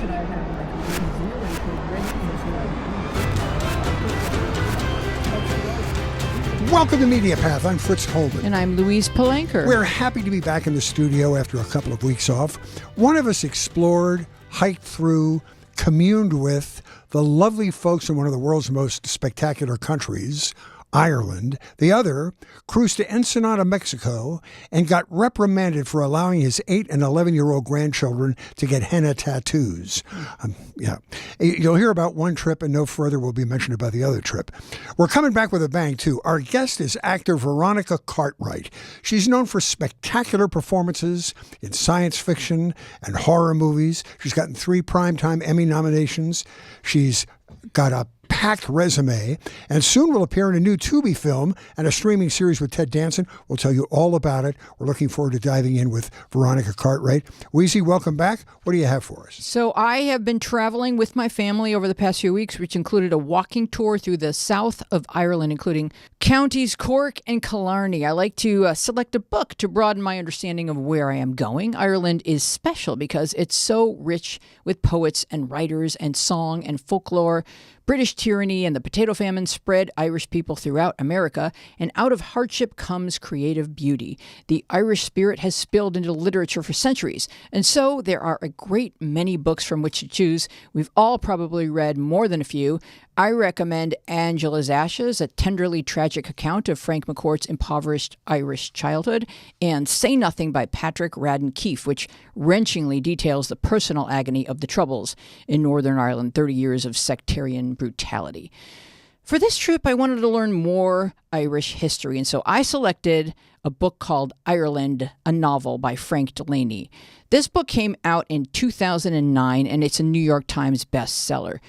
should I have like a New Zealand code ready? Welcome to Media Path. I'm Fritz Holden. And I'm Louise Palanker. We're happy to be back in the studio after a couple of weeks off. One of us explored, hiked through, communed with the lovely folks in one of the world's most spectacular countries, Ireland. The other cruised to Ensenada, Mexico, and got reprimanded for allowing his 8 and 11-year-old grandchildren to get henna tattoos. You'll hear about one trip and no further will be mentioned about the other trip. We're coming back with a bang, too. Our guest is actor Veronica Cartwright. She's known for spectacular performances in science fiction and horror movies. She's gotten 3 Primetime Emmy nominations. She's got a packed resume, and soon will appear in a new Tubi film and a streaming series with Ted Danson. We'll tell you all about it. We're looking forward to diving in with Veronica Cartwright. Weezy, welcome back. What do you have for us? So I have been traveling with my family over the past few weeks, which included a walking tour through the south of Ireland, including counties Cork and Killarney. I like to select a book to broaden my understanding of where I am going. Ireland is special because it's so rich with poets and writers and song and folklore. British tyranny and the potato famine spread Irish people throughout America, and out of hardship comes creative beauty. The Irish spirit has spilled into literature for centuries, and so there are a great many books from which to choose. We've all probably read more than a few. I recommend Angela's Ashes, a tenderly tragic account of Frank McCourt's impoverished Irish childhood, and Say Nothing by Patrick Radden Keefe, which wrenchingly details the personal agony of the Troubles in Northern Ireland, 30 years of sectarian brutality. For this trip, I wanted to learn more Irish history, and so I selected a book called Ireland, a novel by Frank Delaney. This book came out in 2009, and it's a New York Times bestseller.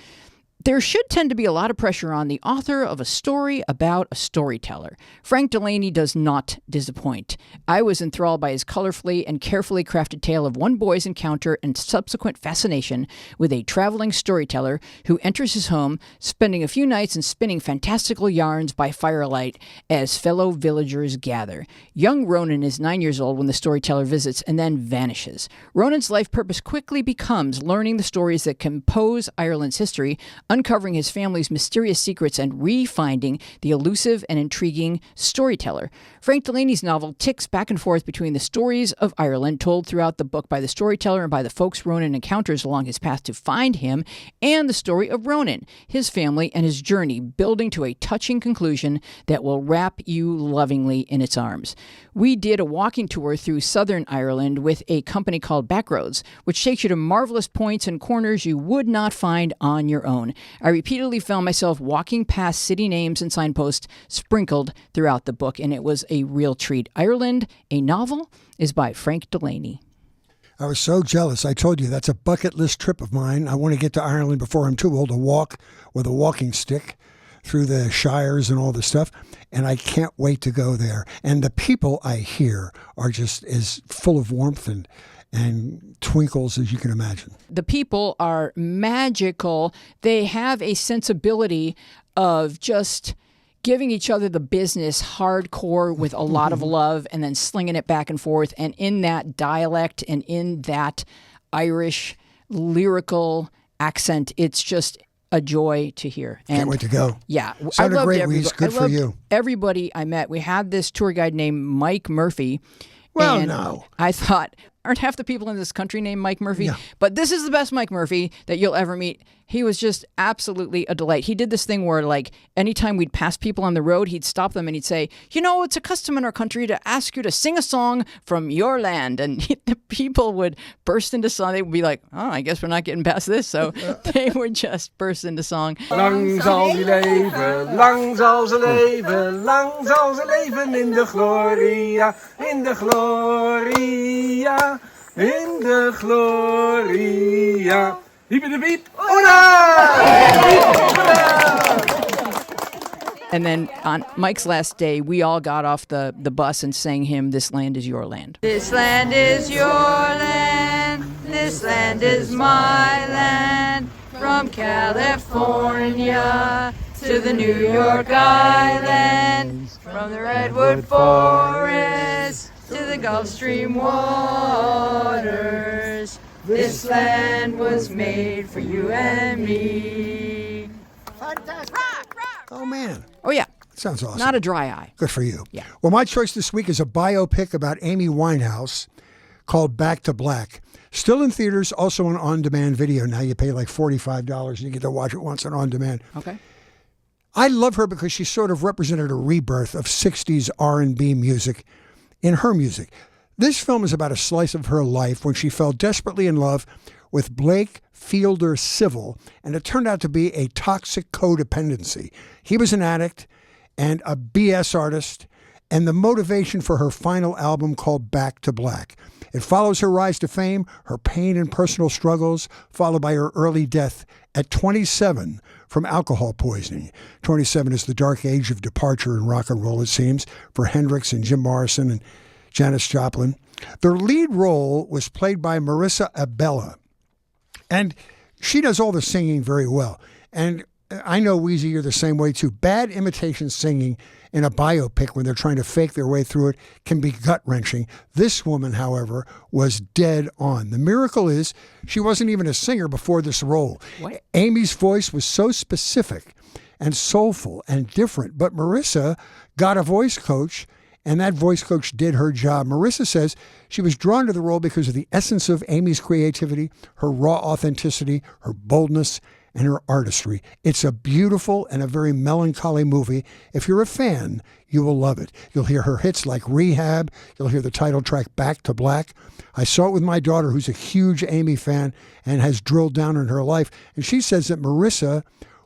There should tend to be a lot of pressure on the author of a story about a storyteller. Frank Delaney does not disappoint. I was enthralled by his colorfully and carefully crafted tale of one boy's encounter and subsequent fascination with a traveling storyteller who enters his home, spending a few nights and spinning fantastical yarns by firelight as fellow villagers gather. Young Ronan is 9 years old when the storyteller visits and then vanishes. Ronan's life purpose quickly becomes learning the stories that compose Ireland's history, uncovering his family's mysterious secrets and re-finding the elusive and intriguing storyteller. Frank Delaney's novel ticks back and forth between the stories of Ireland told throughout the book by the storyteller and by the folks Ronan encounters along his path to find him, and the story of Ronan, his family, and his journey, building to a touching conclusion that will wrap you lovingly in its arms. We did a walking tour through southern Ireland with a company called Backroads, which takes you to marvelous points and corners you would not find on your own. I repeatedly found myself walking past city names and signposts sprinkled throughout the book, and it was a real treat. Ireland, a novel, is by Frank Delaney. I was so jealous. I told you that's a bucket list trip of mine. I want to get to Ireland before I'm too old to walk with a walking stick through the shires and all this stuff, and I can't wait to go there. And the people I hear are just as full of warmth and twinkles as you can imagine. The people are magical. They have a sensibility of just giving each other the business hardcore with a lot of love and then slinging it back and forth. And in that dialect and in that Irish lyrical accent, it's just a joy to hear. And can't wait to go. Yeah. Sounded great, Weeze. Good for you. Everybody I met. We had this tour guide named Mike Murphy. Well, and no. I thought, aren't half the people in this country named Mike Murphy? Yeah. But this is the best Mike Murphy that you'll ever meet. He was just absolutely a delight. He did this thing where, like, anytime we'd pass people on the road, he'd stop them and he'd say, you know, it's a custom in our country to ask you to sing a song from your land. And the people would burst into song. They would be like, oh, I guess we're not getting past this. So they would just burst into song. Lang zal ze leven, lang zal ze leven, lang zal ze leven in de gloria, in de gloria, in de gloria. Hiep de beep, And then on Mike's last day, we all got off the bus and sang him, This Land Is Your Land. This land is your land, this land is my land, from California to the New York Island, from the Redwood Forest to the Gulf Stream waters. This land was made for you and me. Oh, man. Oh, yeah. Sounds awesome. Not a dry eye. Good for you. Yeah. Well, my choice this week is a biopic about Amy Winehouse called Back to Black. Still in theaters, also on on-demand video. Now you pay like $45 and you get to watch it once on demand. Okay. I love her because she sort of represented a rebirth of 60s R&B music in her music. This film is about a slice of her life when she fell desperately in love with Blake Fielder Civil, and it turned out to be a toxic codependency. He was an addict and a BS artist, and the motivation for her final album called Back to Black. It follows her rise to fame, her pain and personal struggles, followed by her early death at 27 from alcohol poisoning. 27 is the dark age of departure in rock and roll, it seems, for Hendrix and Jim Morrison and Janis Joplin. Their lead role was played by Marissa Abela, and she does all the singing very well. And I know, Wheezy, you're the same way too. Bad imitation singing in a biopic when they're trying to fake their way through it can be gut-wrenching. This woman, however, was dead on. The miracle is she wasn't even a singer before this role. What? Amy's voice was so specific and soulful and different, but Marissa got a voice coach, and that voice coach did her job. Marissa says she was drawn to the role because of the essence of Amy's creativity, her raw authenticity, her boldness, and her artistry. It's a beautiful and a very melancholy movie. If you're a fan, you will love it. You'll hear her hits like Rehab. You'll hear the title track Back to Black. I saw it with my daughter, who's a huge Amy fan and has drilled down in her life. And she says that Marissa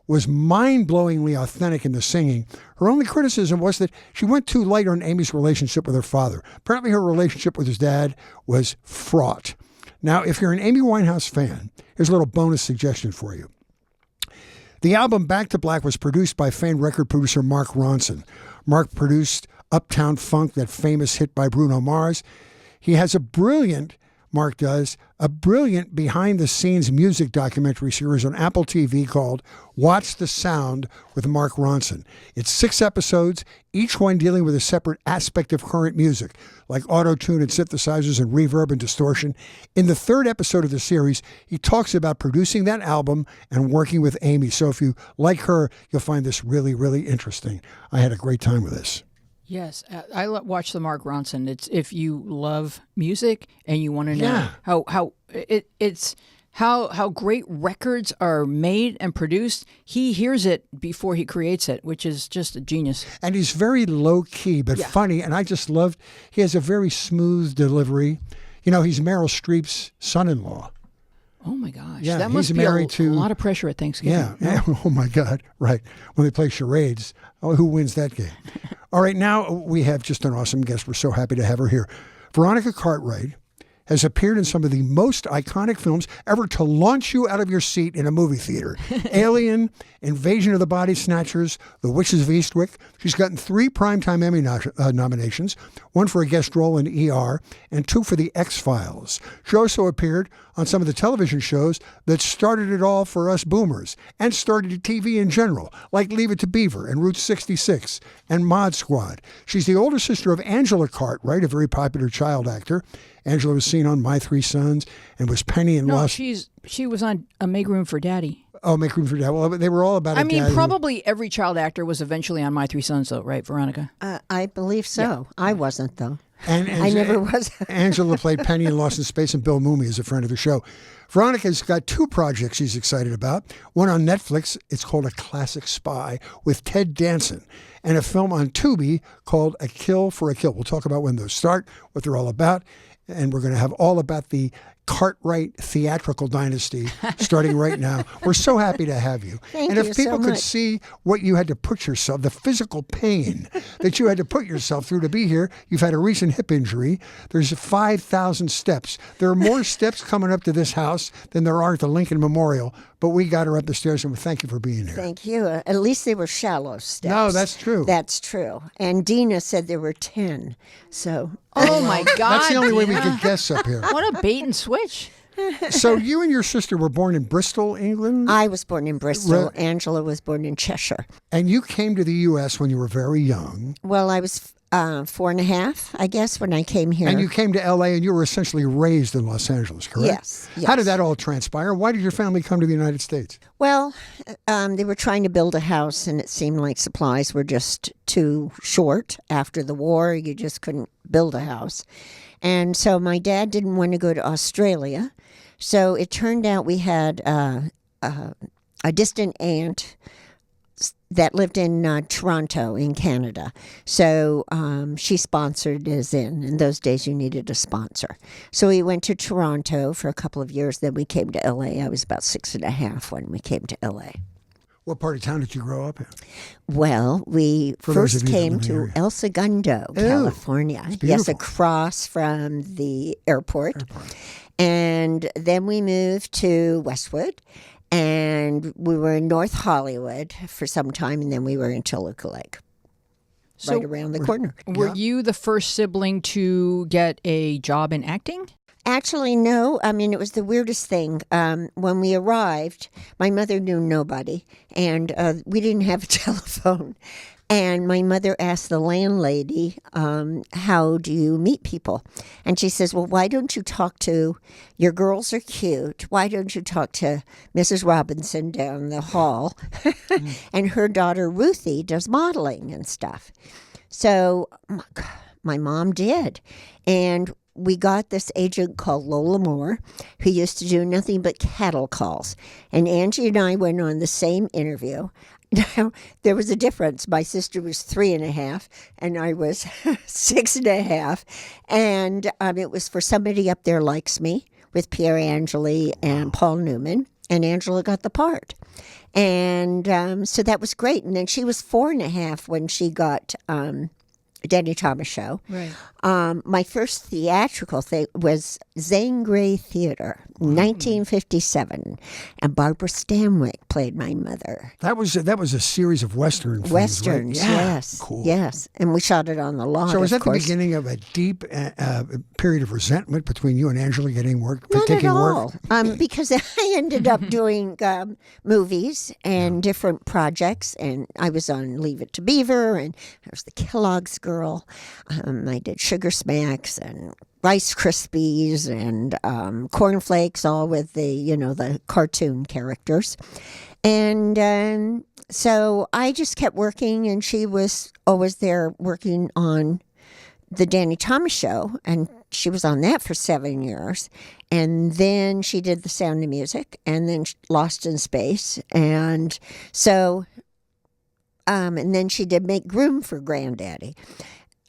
was mind-blowingly authentic in the singing. Her only criticism was that she went too light on Amy's relationship with her father. Apparently her relationship with his dad was fraught. Now, if you're an Amy Winehouse fan, here's a little bonus suggestion for you. The album Back to Black was produced by famed record producer Mark Ronson. Mark produced Uptown Funk, that famous hit by Bruno Mars. He has Mark does, a brilliant behind-the-scenes music documentary series on Apple TV called Watch the Sound with Mark Ronson. It's 6 episodes, each one dealing with a separate aspect of current music, like auto-tune and synthesizers and reverb and distortion. In the 3rd episode of the series, he talks about producing that album and working with Amy. So if you like her, you'll find this really, really interesting. I had a great time with this. Yes, I watch the Mark Ronson. It's if you love music and you want to know how great records are made and produced. He hears it before he creates it, which is just a genius. And he's very low key but funny, and I just loved. He has a very smooth delivery. You know, he's Meryl Streep's son-in-law. Oh my gosh, Yeah, that must he's be married a lot of pressure at Thanksgiving. Yeah. Oh my God. Right. When they play charades, who wins that game? All right. Now we have just an awesome guest. We're so happy to have her here. Veronica Cartwright has appeared in some of the most iconic films ever to launch you out of your seat in a movie theater. Alien, Invasion of the Body Snatchers, The Witches of Eastwick. She's gotten 3 Primetime Emmy nominations, 1 for a guest role in ER, and 2 for The X-Files. She also appeared on some of the television shows that started it all for us boomers, and started TV in general, like Leave It to Beaver and Route 66 and Mod Squad. She's the older sister of Angela Cartwright, a very popular child actor. Angela was seen on My 3 Sons and was Penny in Lost. She was on A Make Room for Daddy. Oh, Make Room for Daddy. Well, they were all about I a mean, dad probably every child actor was eventually on My 3 Sons, though, right, Veronica? I believe so. Yeah. I wasn't, though. And I never was. Angela played Penny in Lost in Space, and Bill Mooney is a friend of the show. Veronica's got 2 projects she's excited about. One on Netflix, it's called A Classic Spy with Ted Danson, and a film on Tubi called A Kill for a Kill. We'll talk about when those start, what they're all about, and we're going to have all about the Cartwright theatrical dynasty starting right now. We're so happy to have you. Thank and you if people so could much. see what you had to put yourself, the physical pain that you had to put yourself through to be here, you've had a recent hip injury. There's 5,000 steps. There are more steps coming up to this house than there are at the Lincoln Memorial, but we got her up the stairs, and we thank you for being here. Thank you. At least they were shallow steps. No, that's true. That's true. And Dina said there were 10. So Oh my God! That's the only way we Dina. get guests up here. What a bait and switch! So you and your sister were born in Bristol, England? I was born in Bristol. Right. Angela was born in Cheshire. And you came to the U.S. when you were very young. Well, I was 4.5, I guess, when I came here. And you came to L.A. and you were essentially raised in Los Angeles, correct? Yes. How did that all transpire? Why did your family come to the United States? Well, they were trying to build a house, and it seemed like supplies were just too short after the war. You just couldn't build a house. And so my dad didn't want to go to Australia. So it turned out we had a distant aunt that lived in Toronto in Canada. So she sponsored us in those days you needed a sponsor. So we went to Toronto for a couple of years. Then we came to L.A. I was about 6.5 when we came to L.A. What part of town did you grow up in? Well, we For those first of you that came live in the to area. El Segundo, California. Yes, beautiful. across from the airport. And then we moved to Westwood. And we were in North Hollywood for some time, and then we were in Toluca Lake, right around the corner. Were you the first sibling to get a job in acting? Actually, no. I mean, it was the weirdest thing. When we arrived, my mother knew nobody, and we didn't have a telephone. And my mother asked the landlady, how do you meet people? And she says, well, why don't you talk to, your girls are cute. Why don't you talk to Mrs. Robinson down the hall? And her daughter, Ruthie, does modeling and stuff. So my mom did. And we got this agent called Lola Moore, who used to do nothing but cattle calls. And Angie and I went on the same interview. Now, there was a difference. My sister was 3.5, and I was 6.5. And it was for Somebody Up There Likes Me with Pierre Angeli and Paul Newman. And Angela got the part. And so that was great. And then she was 4.5 when she got Danny Thomas Show. Right. My first theatrical thing was Zane Grey Theater, 1957, and Barbara Stanwyck played my mother. That was a series of Western films, Westerns, right? Yeah. yes. Cool. Yes, and we shot it on the lot, So was of that the course. beginning of a deep period of resentment between you and Angela getting work, Not taking at work? all, because I ended up doing movies and different projects, and I was on Leave It to Beaver, and I was the Kellogg's girl. I did Sugar Smacks and Rice Krispies and cornflakes, all with the cartoon characters. And so I just kept working, and she was always there working on the Danny Thomas Show, and she was on that for 7 years. And then she did The Sound of Music, and then Lost in Space. And so, and then she did Make Room for Granddaddy.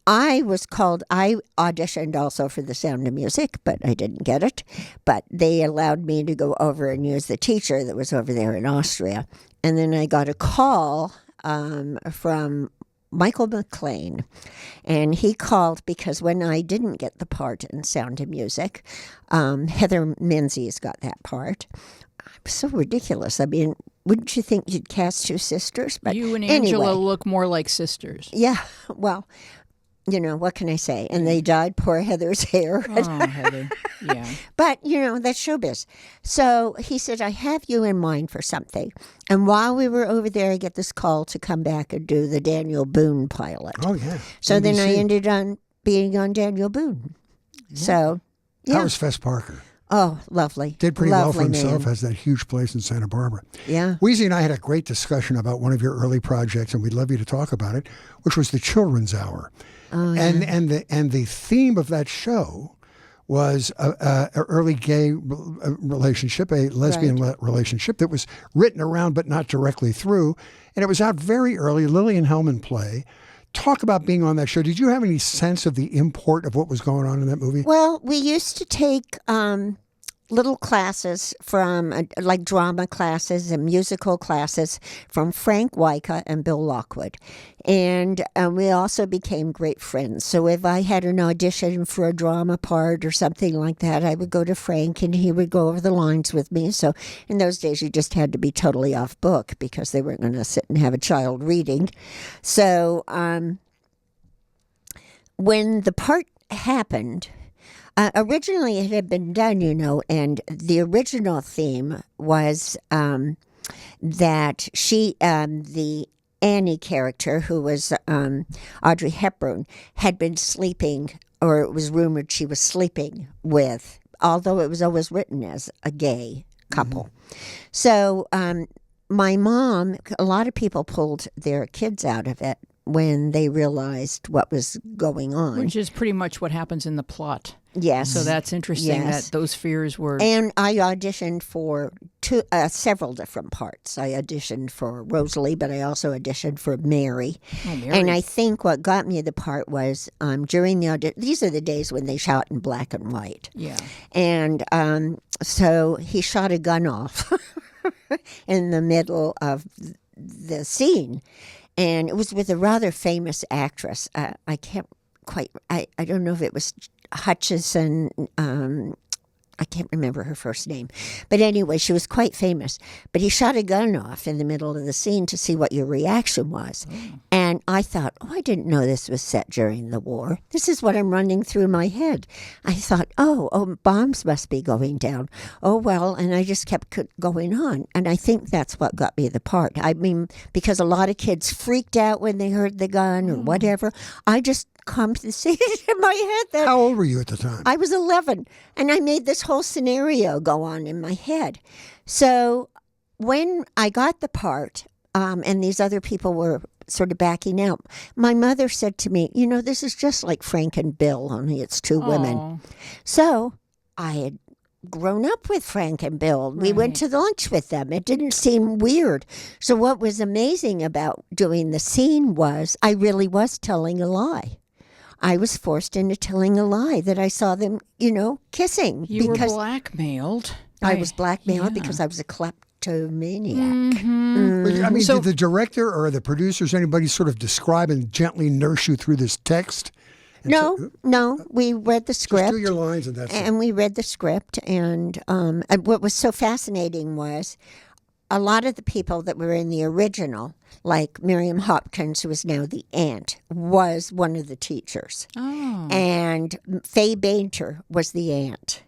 I auditioned also for The Sound of Music, but I didn't get it. But they allowed me to go over and use the teacher that was over there in Austria. And then I got a call from Michael McLean. And he called because when I didn't get the part in Sound of Music, Heather Menzies got that part. It was so ridiculous. I mean, wouldn't you think you'd cast two sisters? But You and Angela anyway. look more like sisters. Yeah, well, what can I say? And they dyed poor Heather's hair. Oh, Heather. Yeah. But, that's showbiz. So he said, I have you in mind for something. And while we were over there, I get this call to come back and do the Daniel Boone pilot. Oh, yeah. So then I NBC. ended on being on Daniel Boone. So, How yeah. was Fess Parker? Oh, lovely. Did pretty lovely well for himself, man. has that huge place in Santa Barbara. Yeah. Weezy and I had a great discussion about one of your early projects, and we'd love you to talk about it, which was the Children's Hour. Oh, yeah. And the theme of that show was a early gay relationship, a lesbian relationship that was written around but not directly through. And it was out very early, Lillian Helman play. Talk about being on that show. Did you have any sense of the import of what was going on in that movie? Well, we used to take little classes from, like drama classes and musical classes from Frank Wyka and Bill Lockwood. And we also became great friends. So if I had an audition for a drama part or something like that, I would go to Frank and he would go over the lines with me. So in those days, you just had to be totally off book because they weren't going to sit and have a child reading. So when the part happened, originally it had been done, and the original theme was that she, the Annie character, who was Audrey Hepburn, had been sleeping, or it was rumored she was sleeping with, although it was always written as a gay couple. So my mom, a lot of people pulled their kids out of it when they realized what was going on. Which is pretty much what happens in the plot. Yes. So that's interesting Yes. that those fears were... And I auditioned for several different parts. I auditioned for Rosalie, but I also auditioned for Mary. Oh, Mary. And I think what got me the part was during the audition, these are the days when they shot in black and white. Yeah. And so he shot a gun off in the middle of the scene. And it was with a rather famous actress. I can't quite, I don't know if it was Hutchison. I can't remember her first name. But anyway, she was quite famous. But he shot a gun off in the middle of the scene to see what your reaction was. And I thought, I didn't know this was set during the war. This is what I'm running through my head. I thought, oh, bombs must be going down. Oh, well, and I just kept going on. And I think that's what got me the part. I mean, because a lot of kids freaked out when they heard the gun or whatever. I just compensated in my head that How old were you at the time? I was 11, and I made this whole scenario go on in my head. So when I got the part, and these other people were sort of backing out, my mother said to me, this is just like Frank and Bill, only it's two women. Oh. So I had grown up with Frank and Bill. We went to lunch with them. It didn't seem weird. So what was amazing about doing the scene was I really was telling a lie. I was forced into telling a lie that I saw them, kissing. You were because blackmailed. I was blackmailed Yeah. because I was a kleptomaniac. I mean, So- did the director or the producers, anybody sort of describe and gently nurse you through this text? And No, we read the Just script. do your lines and that's it. And we read the script, and what was so fascinating was a lot of the people that were in the original, like Miriam Hopkins, who is now the aunt, was one of the teachers. Oh. And Faye Bainter was the aunt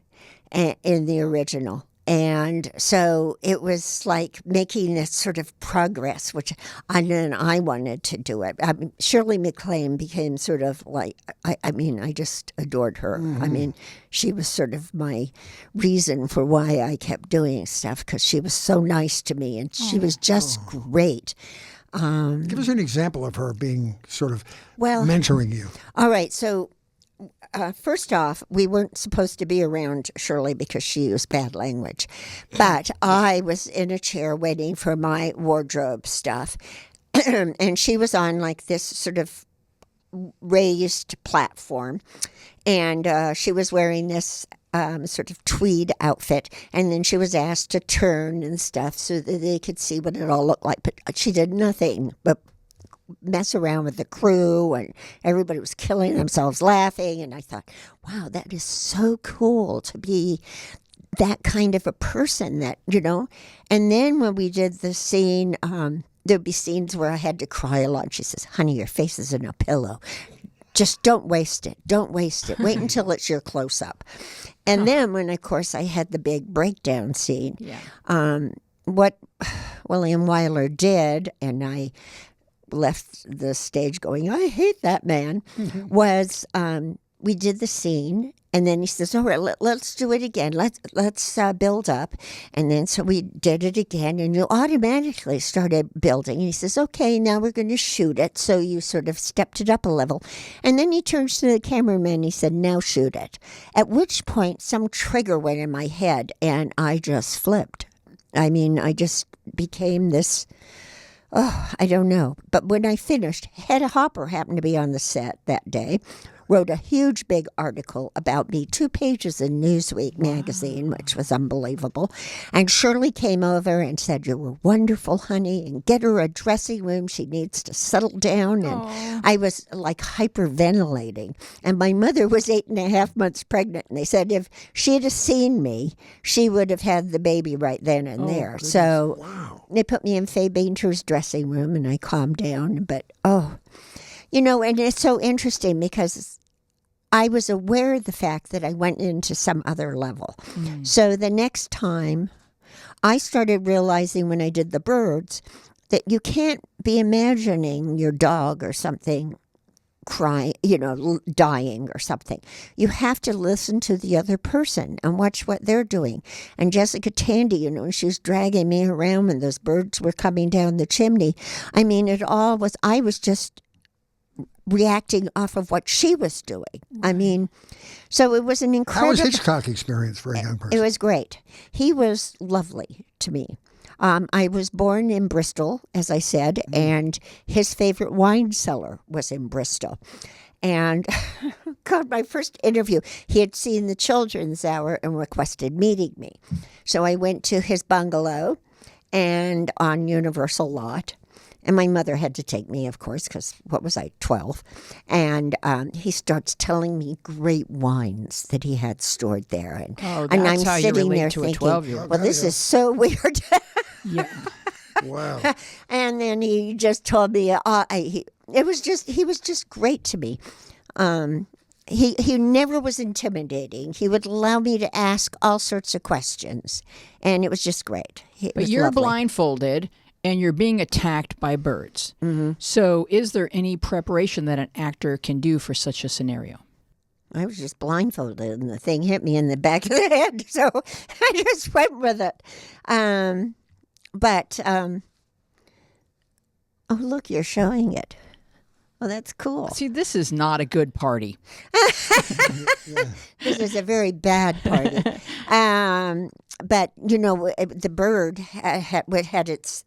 in the original. And so it was like making this sort of progress, which then I wanted to do it. I mean, Shirley MacLaine became sort of like, I just adored her. I mean, she was sort of my reason for why I kept doing stuff, because she was so nice to me and she was just great. Give us an example of her being sort of Well- mentoring you. All right, so first off, we weren't supposed to be around Shirley because she used bad language. But I was in a chair waiting for my wardrobe stuff. And she was on like this sort of raised platform. And she was wearing this sort of tweed outfit. And then she was asked to turn and stuff so that they could see what it all looked like. But she did nothing but mess around with the crew, and everybody was killing themselves laughing. And I thought, wow, that is so cool to be that kind of a person that, And then when we did the scene, there'd be scenes where I had to cry a lot. She says, honey, your face is in a pillow. Just don't waste it. Don't waste it. Wait until it's your close-up. And then when, of course, I had the big breakdown scene, what William Wyler did, and I left the stage going, I hate that man, was we did the scene, and then he says, all right, let's do it again. Let's build up. And then so we did it again, and you automatically started building. And he says, okay, now we're going to shoot it. So you sort of stepped it up a level. And then he turns to the cameraman and he said, now shoot it. At which point some trigger went in my head, and I just flipped. I mean, I just became this... I don't know. But when I finished, Hedda Hopper happened to be on the set that day, wrote a huge big article about me, 2 pages in Newsweek magazine, which was unbelievable. And Shirley came over and said, you were wonderful, honey, and get her a dressing room. She needs to settle down. And I was like hyperventilating. And my mother was 8.5 months pregnant. And they said if she had seen me, she would have had the baby right then and there. Goodness. So Wow. they put me in Faye Bainter's dressing room, and I calmed down. But, and it's so interesting because I was aware of the fact that I went into some other level. So the next time, I started realizing when I did the birds that you can't be imagining your dog or something crying, dying or something. You have to listen to the other person and watch what they're doing. And Jessica Tandy, she was dragging me around when those birds were coming down the chimney. I mean, I was just reacting off of what she was doing. I mean, so it was an incredible... How was Hitchcock experience for a young person? It was great. He was lovely to me. I was born in Bristol, as I said, and his favorite wine cellar was in Bristol. And God, my first interview, he had seen the children's hour and requested meeting me. So I went to his bungalow and on Universal Lot. And my mother had to take me, of course, because what was I, 12? And he starts telling me great wines that he had stored there. And, that's and I'm how you sitting relate there to a thinking, 12-year-old. well, this is so weird. Yeah. Wow. And then he just told me, he was just great to me. He never was intimidating. He would allow me to ask all sorts of questions, and it was just great. But you're blindfolded, and you're being attacked by birds. Mm-hmm. So is there any preparation that an actor can do for such a scenario? I was just blindfolded, and the thing hit me in the back of the head, so I just went with it. Oh, look, you're showing it. Oh, that's cool. See, this is not a good party. This is a very bad party. But, the bird had its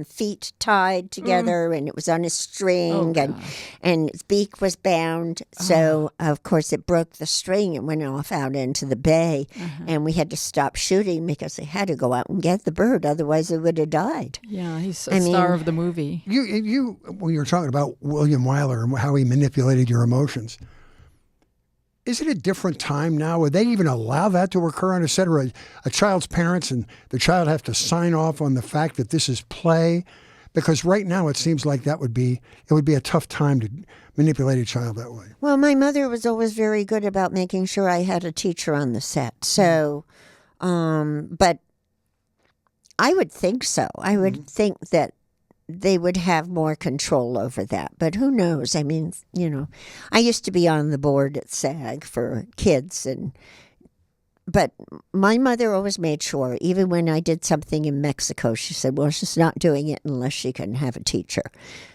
feet tied together, and it was on a string, and its beak was bound. So, of course, it broke the string and went off out into the bay, and we had to stop shooting because they had to go out and get the bird. Otherwise, it would have died. Yeah, he's a star of the movie. You when you were talking about William Wyler and how he manipulated your emotions, is it a different time now? Would they even allow that to occur on a set, or a child's parents and the child have to sign off on the fact that this is play? Because right now it seems like it would be a tough time to manipulate a child that way. Well, my mother was always very good about making sure I had a teacher on the set. So, but I would think so. I would think that they would have more control over that. But who knows? I mean, I used to be on the board at SAG for kids, but my mother always made sure, even when I did something in Mexico, she said, well, she's not doing it unless she can have a teacher.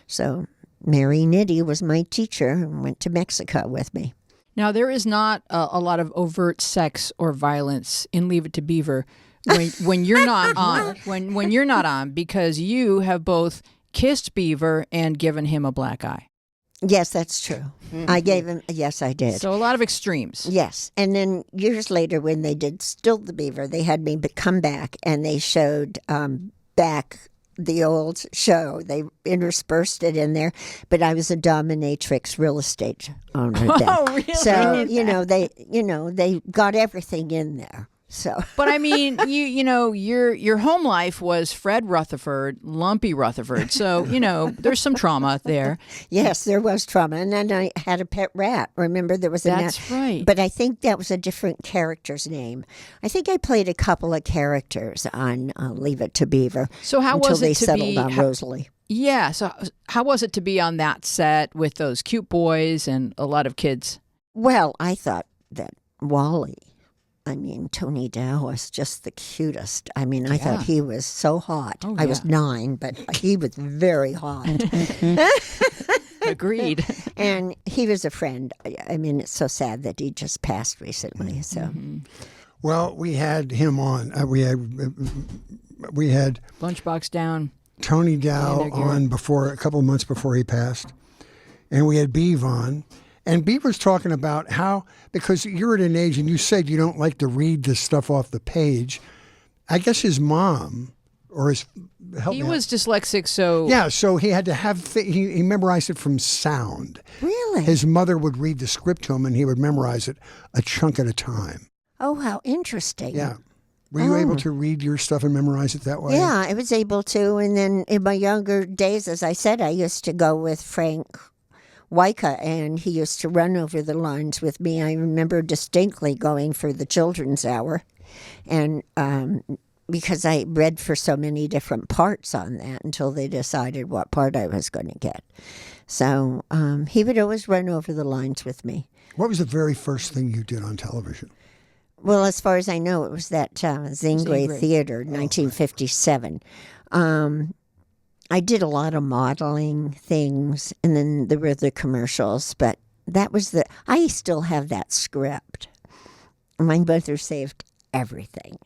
So Mary Nitty was my teacher and went to Mexico with me. Now, there is not a lot of overt sex or violence in Leave It to Beaver when you're not on. When you're not on, because you have both kissed Beaver and given him a black eye. Yes, that's true. I gave him. Yes, I did. So a lot of extremes. Yes, and then years later, when they did Still the Beaver, they had me come back, and they showed back the old show. They interspersed it in there, but I was a dominatrix real estate owner then. Oh, really? So they got everything in there. So, but I mean, your home life was Fred Rutherford, Lumpy Rutherford. So there's some trauma there. Yes, there was trauma, and then I had a pet rat. Remember, there was That's right. But I think that was a different character's name. I think I played a couple of characters on Leave It to Beaver. So how until was it they to settled be on Rosalie? Yeah. So how was it to be on that set with those cute boys and a lot of kids? Well, I thought that Tony Dow was just the cutest. I mean, I thought he was so hot. Oh, I was 9, but he was very hot. Agreed. And he was a friend. I mean, it's so sad that he just passed recently. So, Well, we had him on. We had Lunchbox Down. Tony Dow on a couple of months before he passed, and we had Beaver on. And Beaver's talking about how, because you're at an age, and you said you don't like to read this stuff off the page. I guess his mom, or his He was dyslexic, so yeah. So he had to have he memorized it from sound. really? His mother would read the script to him, and he would memorize it a chunk at a time. Oh, how interesting. Yeah. Were you able to read your stuff and memorize it that way? Yeah, I was able to. And then in my younger days, as I said, I used to go with Frank Wyka, and he used to run over the lines with me. I remember distinctly going for the children's hour, and because I read for so many different parts on that until they decided what part I was going to get. So he would always run over the lines with me. What was the very first thing you did on television? Well, as far as I know, it was that Zingray Theater, 1957. I did a lot of modeling things, and then there were the commercials, but that was I still have that script. My mother saved everything.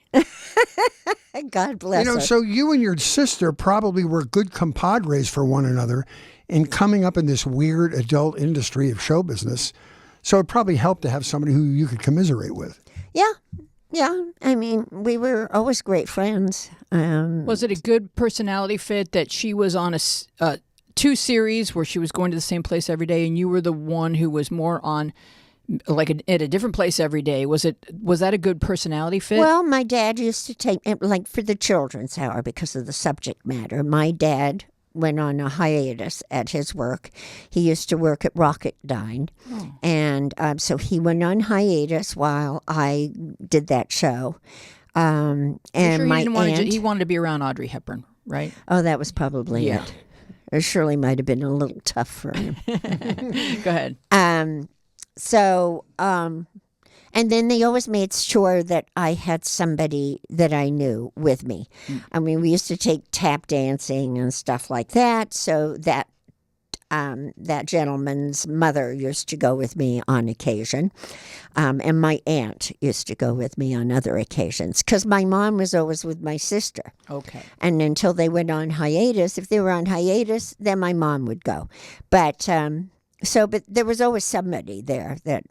God bless her. So you and your sister probably were good compadres for one another in coming up in this weird adult industry of show business. So it probably helped to have somebody who you could commiserate with. Yeah. I mean, we were always great friends. Was it a good personality fit that she was on a 2 series where she was going to the same place every day, and you were the one who was more on at a different place every day? Was that a good personality fit? Well, my dad used to take, like for the children's hour, because of the subject matter, my dad went on a hiatus at his work. He used to work at Rocketdyne. And so he went on hiatus while I did that show. And sure my aunt... he wanted to be around Audrey Hepburn, right? Oh, that was probably it. It surely might have been a little tough for him. Go ahead. And then they always made sure that I had somebody that I knew with me. I mean, we used to take tap dancing and stuff like that. So that gentleman's mother used to go with me on occasion. And my aunt used to go with me on other occasions because my mom was always with my sister. Okay. And until they went on hiatus, if they were on hiatus, then my mom would go. But but there was always somebody there that,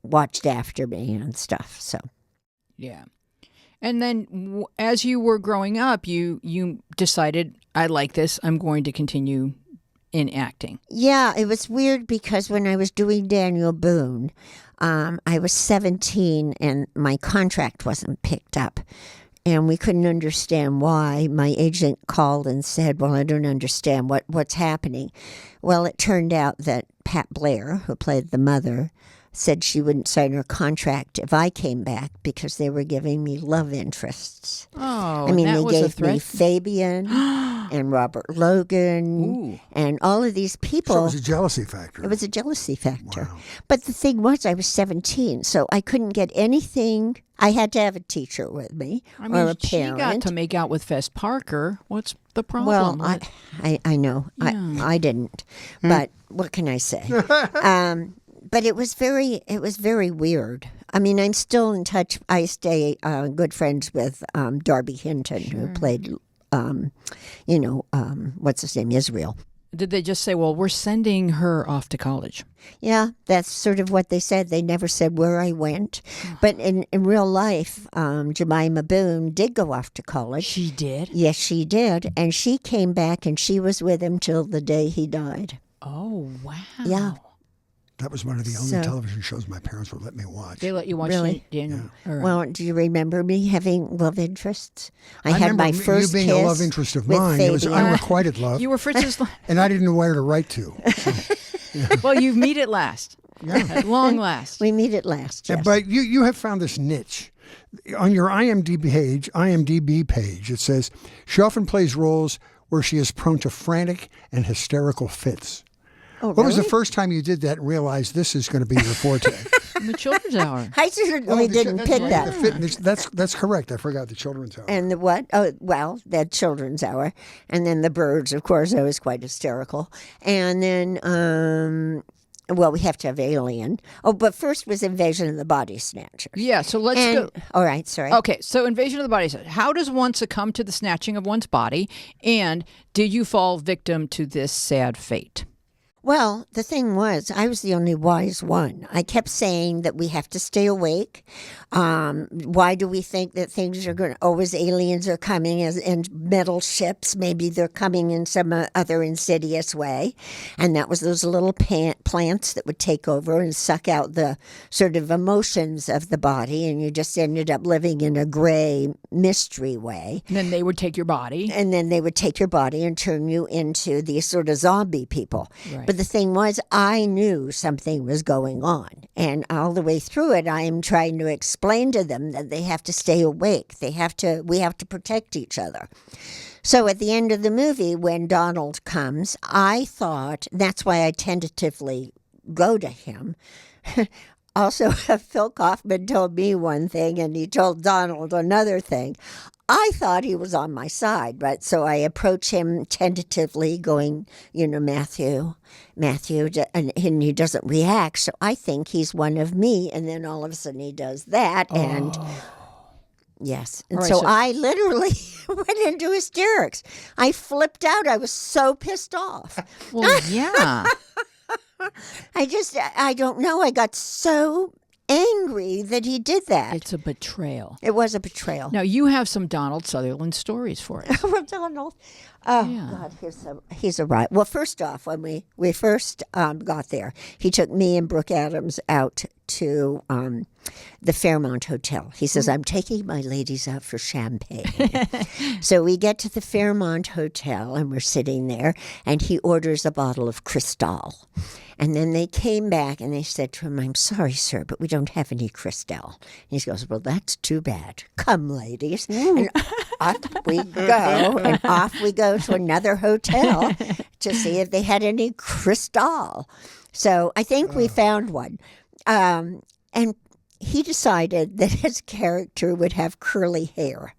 watched after me and stuff. So, yeah. And then as you were growing up, you decided, I like this, I'm going to continue in acting. Yeah, it was weird because when I was doing Daniel Boone, I was 17 and my contract wasn't picked up. And we couldn't understand why. My agent called and said, well, I don't understand what's happening. Well, it turned out that Pat Blair, who played the mother, said she wouldn't sign her contract if I came back because they were giving me love interests. Oh, they was a gave threat? me Fabian and Robert Logan and all of these people. So it was a jealousy factor. It was a jealousy factor. Wow. But the thing was, I was 17, so I couldn't get anything. I had to have a teacher with me or a parent. She got to make out with Fess Parker. What's the problem? Well, I know. Yeah. I didn't. But what can I say? But it was very weird. I mean, I'm still in touch. I stay good friends with Darby Hinton, who played, what's his name, Israel. Did they just say, well, we're sending her off to college? Yeah, that's sort of what they said. They never said where I went. But in real life, Jemima Boone did go off to college. She did? Yes, she did. And she came back and she was with him till the day he died. Oh, wow. Yeah. That was one of the only television shows my parents would let me watch. They let you watch Daniel? Yeah. Right. Well, do you remember me having love interests? I had remember my first you being kiss a love interest of with mine. It was Fabian. unrequited love. You were Fritz's... And I didn't know where to write to. So, Well, you meet at last. yeah. At long last. We meet at last, yes. But you have found this niche. On your IMDb page, it says, she often plays roles where she is prone to frantic and hysterical fits. Oh, What was the really? first time you did that and realized this is going to be your forte? In the children's hour. I certainly didn't pick right, that. the fitness, that's correct. I forgot the children's hour. And the what? Oh, well, that children's hour. And then the birds, of course, I was quite hysterical. And then, we have to have Alien. Oh, but first was Invasion of the Body Snatchers. Yeah, so let's And, go. all right, sorry. Okay, so Invasion of the Body. How does one succumb to the snatching of one's body? And did you fall victim to this sad fate? Well, the thing was, I was the only wise one. I kept saying that we have to stay awake. Why do we think that things are going to, always aliens are coming in metal ships? Maybe they're coming in some other insidious way. And that was those little plants that would take over and suck out the sort of emotions of the body. And you just ended up living in a gray mystery way. And then they would take your body. And then they would take your body and turn you into these sort of zombie people. Right. But But the thing was, I knew something was going on. And all the way through it, I am trying to explain to them that they have to stay awake. We have to protect each other. So at the end of the movie, when Donald comes, I thought, that's why I tentatively go to him. Also, Phil Kaufman told me one thing, and he told Donald another thing. I thought he was on my side, but so I approach him tentatively, going, Matthew, and he doesn't react. So I think he's one of me, and then all of a sudden he does that, and yes. And All right, so so- I literally went into hysterics. I flipped out. I was so pissed off. Well, yeah. I don't know. I got so angry that he did that. It's a betrayal. It was a betrayal. Now, you have some Donald Sutherland stories for us. Donald. Oh, Yeah. God, he's a riot. Well, first off, when we first got there, he took me and Brooke Adams out to the Fairmont Hotel. He says, I'm taking my ladies out for champagne. So we get to the Fairmont Hotel, and we're sitting there, and he orders a bottle of Cristal. And then they came back, and they said to him, I'm sorry, sir, but we don't have any Cristal. And he goes, well, that's too bad. Come, ladies. And off we go, and off we go to another hotel to see if they had any Cristal. So I think we found one. And he decided that his character would have curly hair.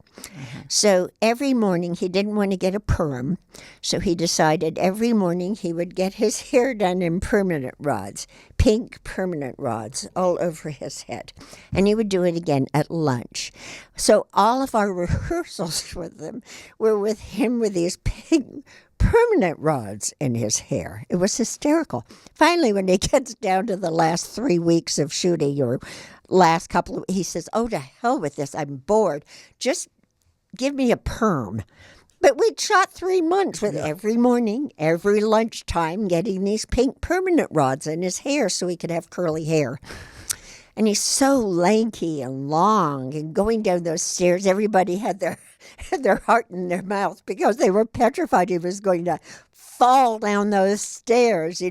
So every morning, he didn't want to get a perm, so he decided every morning he would get his hair done in permanent rods, pink permanent rods all over his head. And he would do it again at lunch. So all of our rehearsals with him were with him with these pink permanent rods in his hair. It was hysterical. Finally, when he gets down to the last 3 weeks of shooting, or last couple of, he says, oh, to hell with this. I'm bored. Just give me a perm. But we'd shot 3 months with every morning, every lunchtime, getting these pink permanent rods in his hair so he could have curly hair. And he's so lanky and long, and going down those stairs, everybody had their heart in their mouth because they were petrified he was going to fall down those stairs,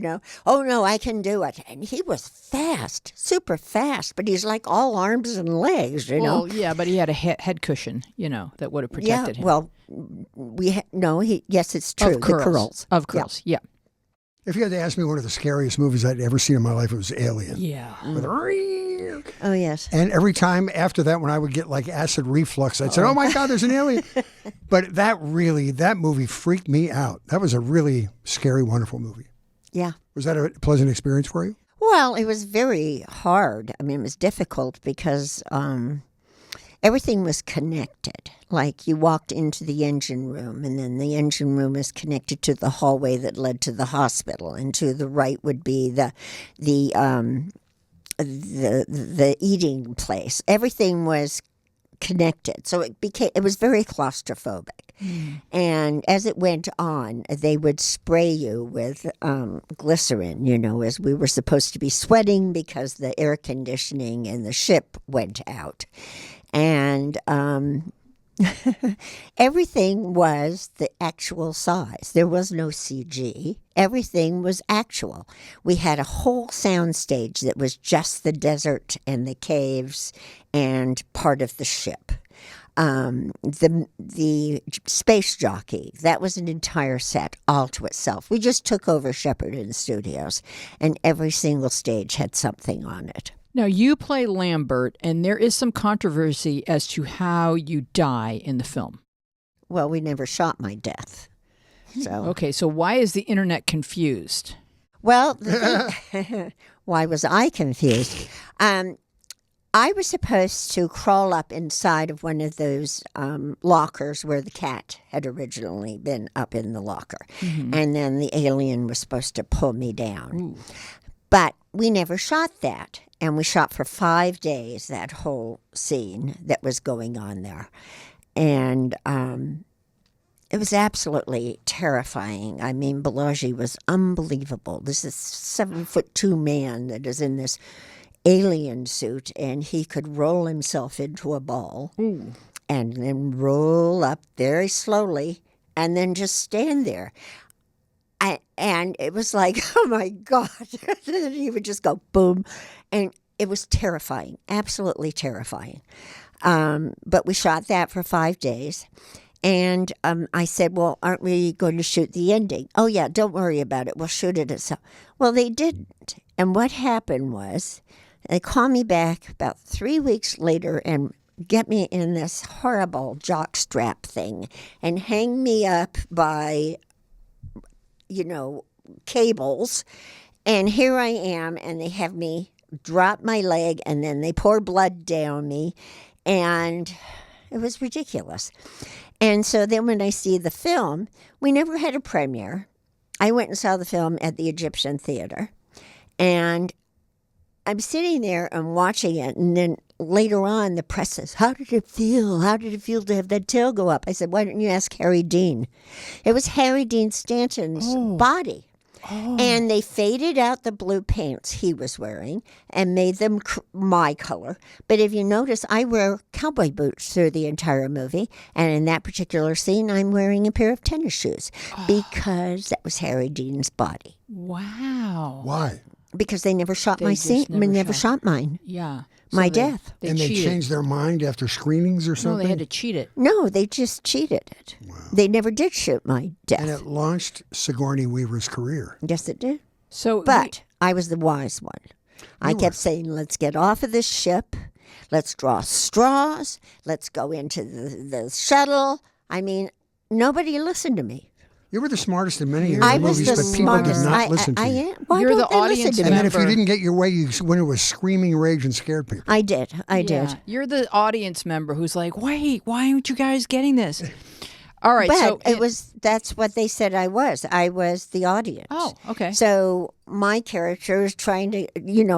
Oh, no, I can do it. And he was fast, super fast, but he's like all arms and legs, Well, yeah, but he had a head cushion, that would have protected him. Well, yes, it's true. Of curls. Of Yeah. curls, yeah. If you had to ask me one of the scariest movies I'd ever seen in my life, it was Alien. Yeah. Oh, yes. And every time after that, when I would get like acid reflux, I'd say, oh my God, there's an alien. But that movie freaked me out. That was a really scary, wonderful movie. Yeah. Was that a pleasant experience for you? Well, it was very hard. I mean, it was difficult because everything was connected. Like you walked into the engine room, and then the engine room is connected to the hallway that led to the hospital, and to the right would be the eating place. Everything was connected, so it was very claustrophobic. And as it went on, they would spray you with glycerin, as we were supposed to be sweating because the air conditioning in the ship went out. And everything was the actual size. There was no CG. Everything was actual. We had a whole sound stage that was just the desert and the caves and part of the ship. The space jockey, that was an entire set all to itself. We just took over Shepperton Studios, and every single stage had something on it. Now, you play Lambert, and there is some controversy as to how you die in the film. Well, we never shot my death. So Okay, so why is the internet confused? Well, why was I confused? I was supposed to crawl up inside of one of those lockers where the cat had originally been up in the locker. And then the alien was supposed to pull me down. Ooh. But we never shot that. And we shot for 5 days that whole scene that was going on there. And it was absolutely terrifying. I mean, Balaji was unbelievable. This is 7'2" man that is in this alien suit, and he could roll himself into a ball and then roll up very slowly and then just stand there. And it was like, oh my God. He would just go boom. And it was terrifying, absolutely terrifying. But we shot that for 5 days. And I said, well, aren't we going to shoot the ending? Oh, yeah, don't worry about it. We'll shoot it itself. Well, they didn't. And what happened was they called me back about 3 weeks later and get me in this horrible jockstrap thing and hang me up by, cables. And here I am, and they have me drop my leg, and then they pour blood down me. And it was ridiculous. And so then when I see the film, we never had a premiere. I went and saw the film at the Egyptian Theater. And I'm sitting there and watching it, and then later on, the press says, how did it feel? How did it feel to have that tail go up? I said, why don't you ask Harry Dean? It was Harry Dean Stanton's body. Oh. And they faded out the blue pants he was wearing and made them my color. But if you notice, I wear cowboy boots through the entire movie. And in that particular scene, I'm wearing a pair of tennis shoes because that was Harry Dean's body. Wow. Why? Because they never shot my scene. Never shot mine. Yeah. My death. They and cheated. they changed their mind after screenings or something? No, they had to cheat it. No, they just cheated it. Wow. They never did shoot my death. And it launched Sigourney Weaver's career. Yes, it did. But I was the wise one. I kept saying, let's get off of this ship. Let's draw straws. Let's go into the shuttle. I mean, nobody listened to me. You were the smartest in many of I the was movies, the but people smartest. did not listen to you. I am. Why You're don't the they audience listen to And me? then if you member. didn't get your way, you went into a screaming rage and scared people. I did. I did. You're the audience member who's like, wait, why aren't you guys getting this? All right. But so that's what they said I was. I was the audience. Oh, okay. So my character is trying to,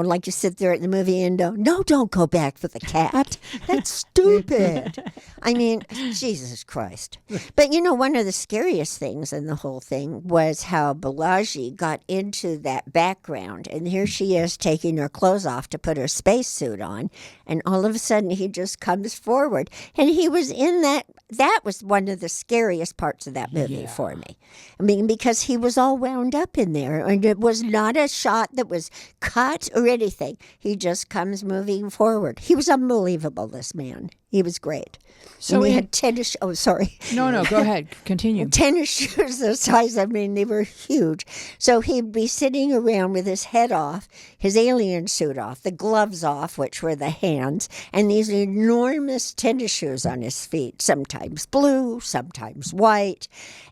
like you sit there at the movie and go, no, don't go back for the cat. That's stupid. I mean, Jesus Christ. But, one of the scariest things in the whole thing was how Balaji got into that background. And here she is taking her clothes off to put her spacesuit on. And all of a sudden he just comes forward. And he was in that. That was one of the scariest parts of that movie for me. I mean, because he was all wound up in there. And it was not a shot that was cut or anything. He just comes moving forward. He was unbelievable, this man. He was great. So we had tennis. Oh, sorry. No, go ahead. Continue. Tennis shoes the size. I mean, they were huge. So he'd be sitting around with his head off, his alien suit off, the gloves off, which were the hands, and these enormous tennis shoes on his feet. Sometimes blue, sometimes white,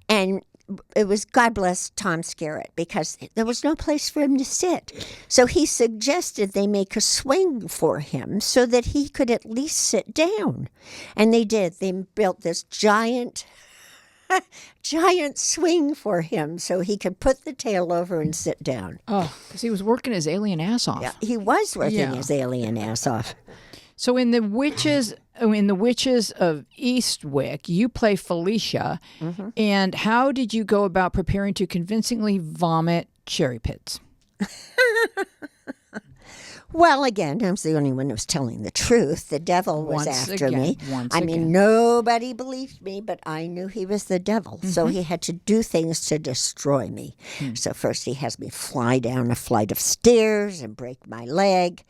and it was, God bless Tom Skerritt, because there was no place for him to sit. So he suggested they make a swing for him so that he could at least sit down. And they did. They built this giant swing for him so he could put the tail over and sit down. Oh, because he was working his alien ass off. Yeah, he was working his alien ass off. So in the Witches of Eastwick, you play Felicia. Mm-hmm. And how did you go about preparing to convincingly vomit cherry pits? Well, again, I was the only one who was telling the truth. The devil was after me. I mean, nobody believed me, but I knew he was the devil. Mm-hmm. So he had to do things to destroy me. Mm-hmm. So first he has me fly down a flight of stairs and break my leg.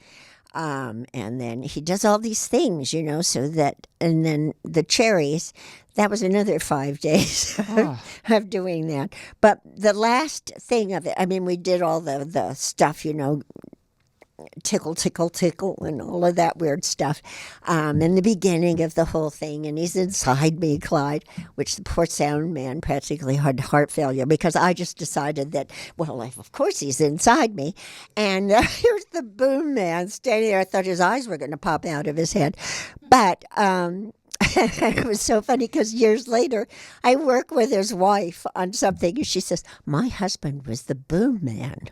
And then he does all these things, so that, and then the cherries, that was another 5 days of doing that. But the last thing of it, I mean, we did all the stuff, tickle, tickle, tickle, and all of that weird stuff in the beginning of the whole thing. And he's inside me, Clyde, which the poor sound man practically had heart failure because I just decided that, well, of course he's inside me. And here's the Boone man standing there. I thought his eyes were going to pop out of his head. But it was so funny because years later, I work with his wife on something. And she says, my husband was the Boone man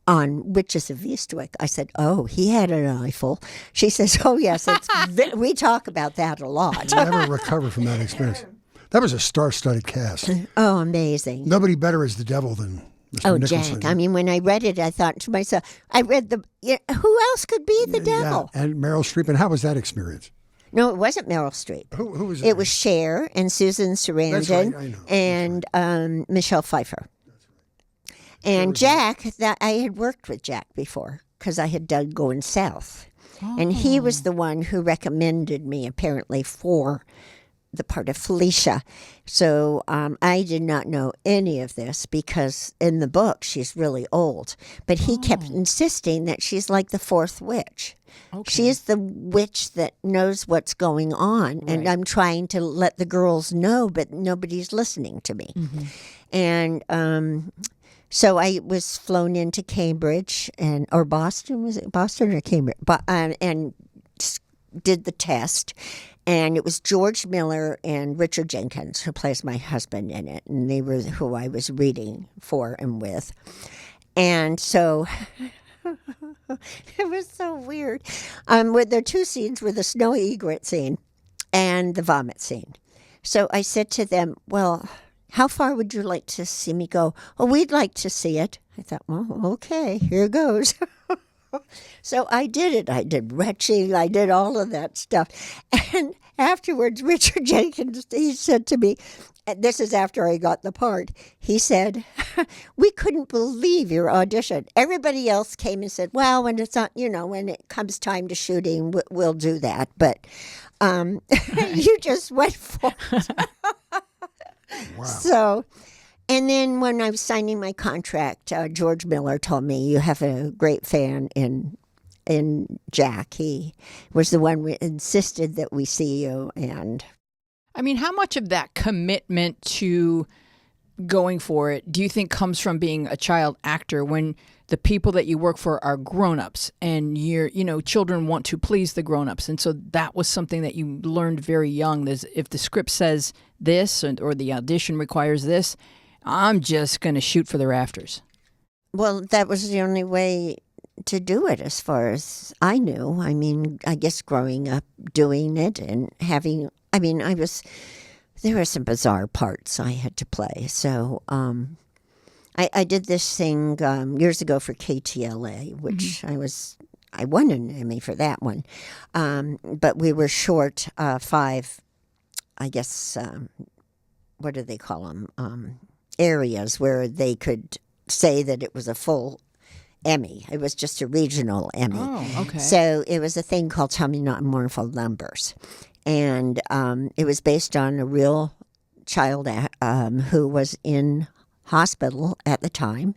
on Witches of Eastwick. I said, oh, he had an eyeful. She says, oh, yes, we talk about that a lot. I never recovered from that experience. That was a star-studded cast. Oh, amazing. Nobody better as the devil than Mr. Nicholson. Jack. I mean, when I read it, I thought to myself, who else could be the devil? Yeah. And Merill Street. And how was that experience? No, it wasn't Merill Street. Who was it? It was Cher and Susan Sarandon. That's right, I know. And Michelle Pfeiffer. And Jack, that I had worked with Jack before because I had done Going South. And he was the one who recommended me, apparently, for the part of Felicia. So I did not know any of this because in the book, she's really old. But he kept insisting that she's like the fourth witch. Okay. She is the witch that knows what's going on. And I'm trying to let the girls know, but nobody's listening to me. And so I was flown into Cambridge or Boston. Was it Boston or Cambridge? And did the test. And it was George Miller and Richard Jenkins who plays my husband in it. And they were who I was reading for and with. And so it was so weird. There are two scenes with the snowy egret scene and the vomit scene. So I said to them, well, how far would you like to see me go? Oh, we'd like to see it. I thought, well, okay, here goes. So I did it. I did retching. I did all of that stuff. And afterwards, Richard Jenkins, he said to me, and this is after I got the part, he said, we couldn't believe your audition. Everybody else came and said, well, when it's on, when it comes time to shooting, we'll do that. But you just went for it. Wow. So, and then when I was signing my contract, George Miller told me, you have a great fan in Jack. He was the one who insisted that we see you. And I mean, how much of that commitment to going for it do you think comes from being a child actor when the people that you work for are grown-ups and children want to please the grown-ups? And so that was something that you learned very young. If the script says this or the audition requires this, I'm just going to shoot for the rafters. Well, that was the only way to do it as far as I knew. I mean, I guess growing up doing it and having, there were some bizarre parts I had to play. So I did this thing years ago for KTLA, which I won an Emmy for that one. But we were short 5, I guess, what do they call them? Areas where they could say that it was a full Emmy. It was just a regional Emmy. Oh, okay. So it was a thing called Tell Me Not Mournful Numbers. And it was based on a real child who was in hospital at the time.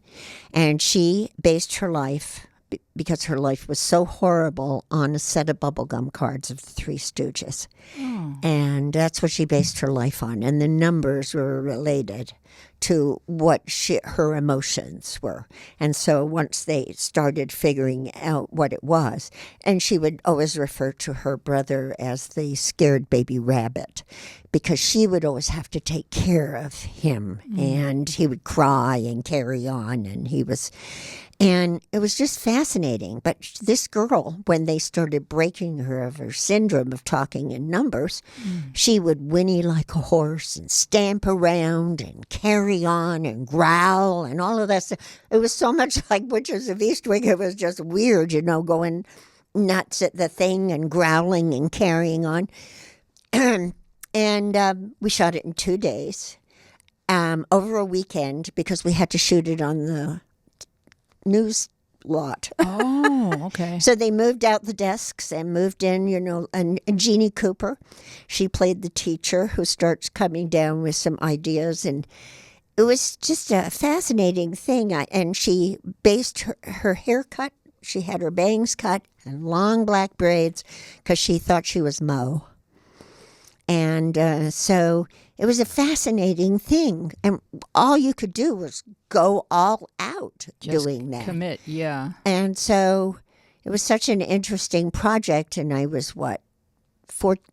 And she based her life, because her life was so horrible, on a set of bubblegum cards of the Three Stooges. Oh. And that's what she based her life on. And the numbers were related to what her emotions were. And so once they started figuring out what it was, and she would always refer to her brother as the scared baby rabbit, because she would always have to take care of him, and he would cry and carry on, and it was just fascinating. But this girl, when they started breaking her of her syndrome of talking in numbers, she would whinny like a horse and stamp around and carry on and growl and all of that stuff. It was so much like Witches of Eastwick. It was just weird, going nuts at the thing and growling and carrying on. And we shot it in 2 days over a weekend because we had to shoot it on the news lot. Oh, okay. So they moved out the desks and moved in, and Jeannie Cooper. She played the teacher who starts coming down with some ideas. And it was just a fascinating thing. And she based her haircut. She had her bangs cut and long black braids because she thought she was Mo. And so it was a fascinating thing. And all you could do was go all out doing that. Commit, yeah. And so it was such an interesting project. And I was,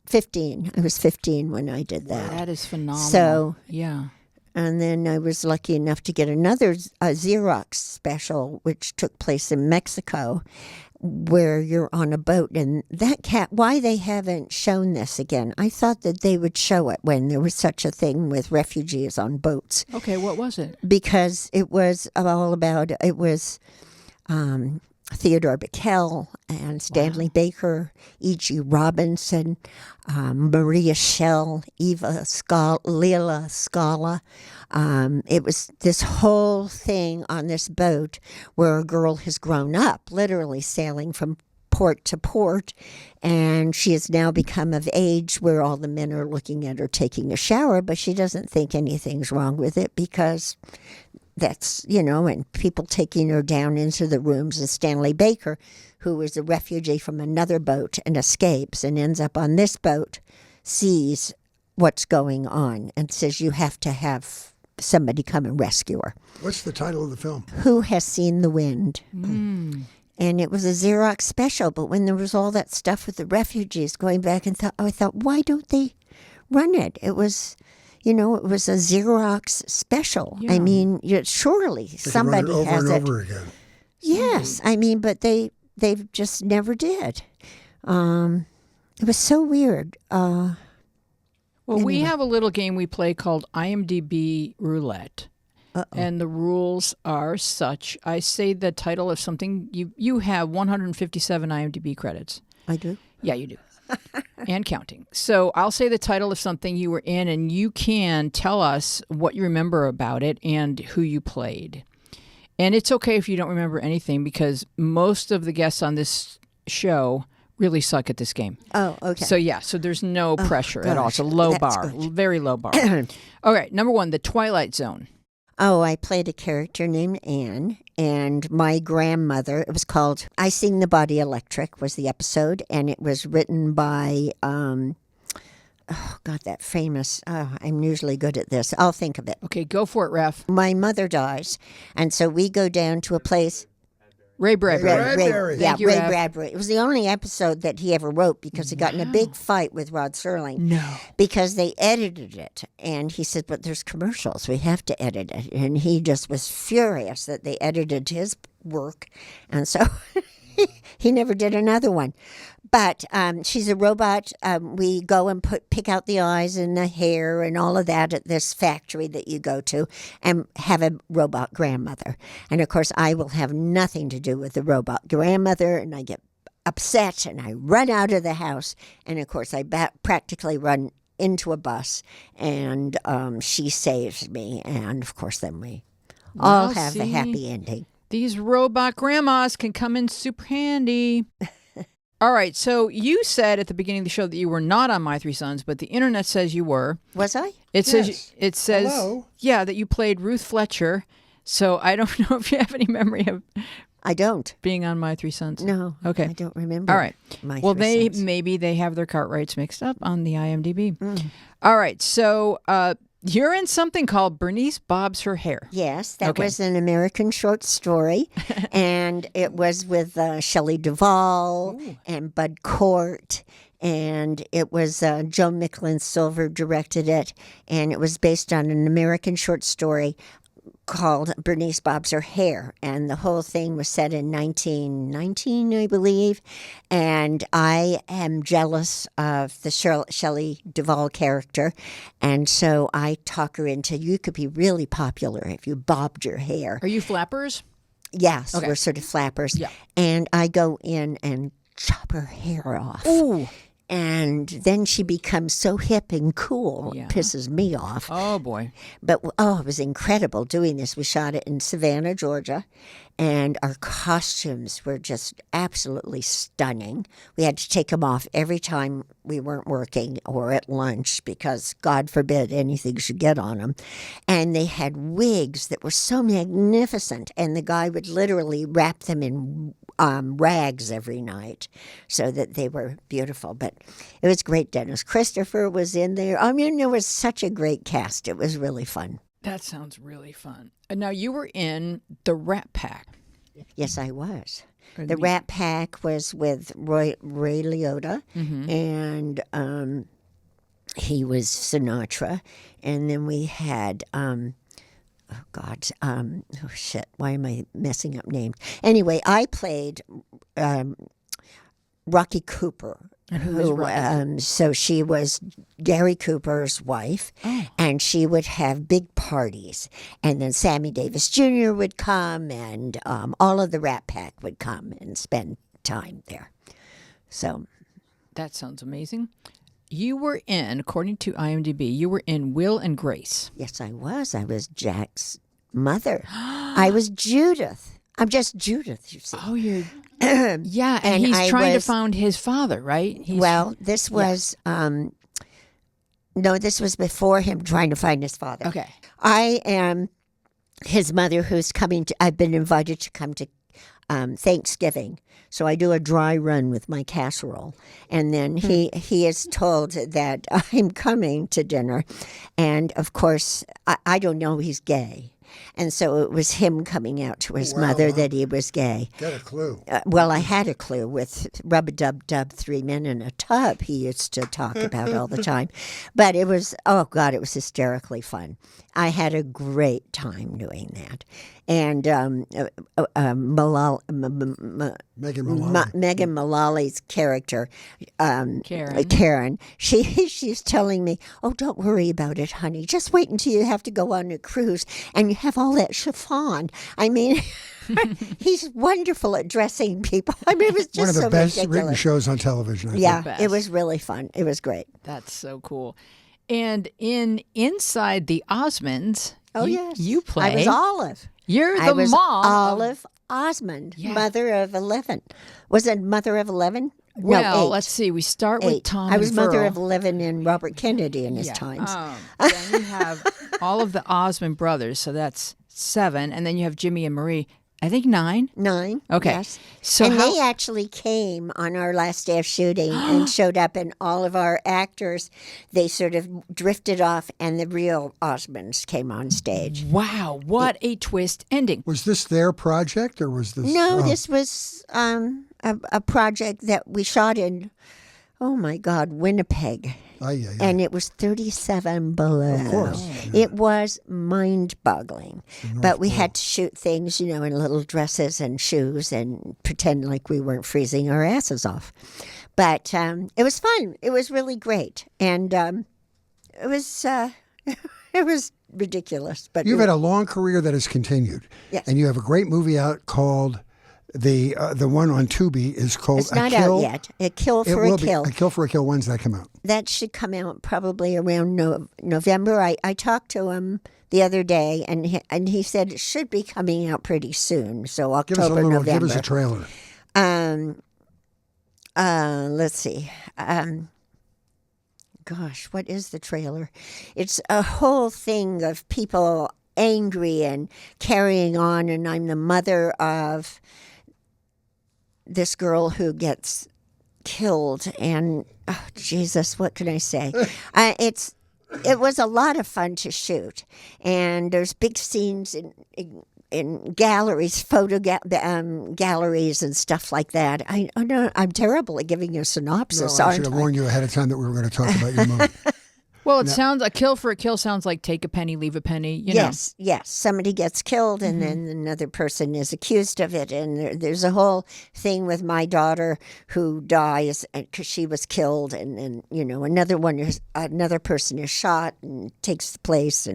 15? I was 15 when I did that. That is phenomenal. So, yeah. And then I was lucky enough to get another Xerox special, which took place in Mexico, where you're on a boat. And why they haven't shown this again? I thought that they would show it when there was such a thing with refugees on boats. Okay, what was it? Because it was all about, Theodore Bickel and Stanley Baker, E.G. Robinson, Maria Schell, Eva Scala, Leila Scala. It was this whole thing on this boat where a girl has grown up, literally sailing from port to port, and she has now become of age where all the men are looking at her taking a shower, but she doesn't think anything's wrong with it because that's, and people taking her down into the rooms. And Stanley Baker, who is a refugee from another boat and escapes and ends up on this boat, sees what's going on and says, you have to have somebody come and rescue her. What's the title of the film? Who Has Seen the Wind? And it was a Xerox special, but when there was all that stuff with the refugees, going back and I thought, why don't they run it? It was, it was a Xerox special. Yeah. I mean, surely somebody over has and it. over again. Yes, I mean, but they just never did. It was so weird. Well, we Anyway. have a little game we play called IMDb Roulette. And the rules are such. I say the title of something. You have 157 IMDb credits. I do. Yeah, you do. And counting. So I'll say the title of something you were in, and you can tell us what you remember about it and who you played. And it's okay if you don't remember anything, because most of the guests on this show really suck at this game. Oh, okay. So there's no pressure at all. It's a gosh, low that's bar, good. very low bar. Okay, number one, the Twilight Zone. Oh, I played a character named Anne, and my grandmother, it was called I Sing the Body Electric was the episode, and it was written by, that famous, I'm usually good at this. I'll think of it. Okay, go for it, Ref. My mother dies, and so we go down to a place. Ray Bradbury. Bradbury. Yeah, Thank you, Ray Rev. Bradbury. It was the only episode that he ever wrote because he got in a big fight with Rod Serling. No. Because they edited it. And he said, but there's commercials. We have to edit it. And he just was furious that they edited his work. And so he never did another one. But she's a robot. We go and pick out the eyes and the hair and all of that at this factory that you go to and have a robot grandmother. And, of course, I will have nothing to do with the robot grandmother, and I get upset and I run out of the house. And, of course, I practically run into a bus, and she saves me. And, of course, then we all Well, have the see, happy ending. These robot grandmas can come in super handy. All right, so you said at the beginning of the show that you were not on My Three Sons, but the internet says you were. Was I? It Yes. says Hello? yeah, that you played Ruth Fletcher. So I don't know if you have any memory of I don't. being on My Three Sons. No. Okay. I don't remember. All right. My Well, Three Sons. maybe they have their Cartwrights mixed up on the IMDb. Mm. All right, so you're in something called Bernice Bobs Her Hair. Yes, that Okay. was an American short story, and it was with Shelley Duvall and Bud Cort, and it was Joe Micklin Silver directed it, and it was based on an American short story called Bernice Bobs Her Hair, and the whole thing was set in 1919, I believe, and I am jealous of the Shelley Duvall character, and so I talk her into, you could be really popular if you bobbed your hair. Are you flappers? Yes, Okay. we're sort of flappers. Yeah. And I go in and chop her hair off. Ooh. And then she becomes so hip and cool, Yeah. it pisses me off. Oh, boy. But, it was incredible doing this. We shot it in Savannah, Georgia, and our costumes were just absolutely stunning. We had to take them off every time we weren't working or at lunch because, God forbid, anything should get on them. And they had wigs that were so magnificent, and the guy would literally wrap them in rags every night so that they were beautiful. But it was great. Dennis Christopher was in there. I mean, there was such a great cast. It was really fun. That sounds really fun. And now you were in the Rat Pack. Yes, I was. The Rat Pack was with Ray Liotta, and he was Sinatra. And then we had, why am I messing up names? Anyway, I played Rocky Cooper So she was Gary Cooper's wife, and she would have big parties. And then Sammy Davis Jr. would come, and all of the Rat Pack would come and spend time there. So That sounds amazing. You were in, according to IMDb, you were in Will and Grace. yes, I was. I was Jack's mother. I was Judith. I'm just Judith, you see. Oh, you're... yeah, and he's trying to find his father, right? This was... no, this was before him trying to find his father. Okay. I am his mother who's coming to... I've been invited to come to Thanksgiving. So I do a dry run with my casserole. And then he is told that I'm coming to dinner. And, of course, I don't know he's gay. And so it was him coming out to his mother that he was gay. Got a clue. Well, I had a clue with Rub-a-Dub-Dub, 3 Men in a Tub he used to talk about all the time. But it was, oh, God, it was hysterically fun. I had a great time doing that. And Megan Mullally's character, Karen, she's telling me, oh, don't worry about it, honey. Just wait until you have to go on a cruise and you have all that chiffon. I mean, he's wonderful at dressing people. I mean, it was just one of the so best ridiculous. written shows on television. I think. Yeah, it was really fun. It was great. That's so cool. And Inside the Osmonds, you play. I was Olive. You're the I was mom. Olive Osmond, mother of 11. Was it mother of 11? Well, no, 8. let's see. We start with Tom. I was and mother Veryl. of 11 in Robert Kennedy in his times. Then you have all of the Osmond brothers, so that's 7. And then you have Jimmy and Marie. I think 9. 9. Okay. Yes. So they actually came on our last day of shooting and showed up, and all of our actors, they sort of drifted off, and the real Osmonds came on stage. Wow, what a twist ending. Was this their project, or was this... No, this was a project that we shot in, oh my God, Winnipeg. And it was 37 below. Of course. It was mind-boggling. But we had to shoot things, in little dresses and shoes and pretend like we weren't freezing our asses off. But it was fun. It was really great. And it was ridiculous. But You've had a long career that has continued. Yes. And you have a great movie out called... The one on Tubi is called it's not out yet. A Kill for a Kill. A Kill for a Kill. When's that come out? That should come out probably around November. I talked to him the other day, and he said it should be coming out pretty soon. So October, November. Give us a trailer. Let's see. Gosh, what is the trailer? It's a whole thing of people angry and carrying on, and I'm the mother of this girl who gets killed, and Jesus, what can I say? It was a lot of fun to shoot, and there's big scenes in galleries, galleries and stuff like that. I know I'm terrible at giving you a synopsis. I should have warned you ahead of time that we were going to talk about your movie. Well, it sounds a kill for a kill sounds like take a penny, leave a penny. Yes. Somebody gets killed, and then another person is accused of it, and there's a whole thing with my daughter who dies because she was killed, and another person is shot and takes the place,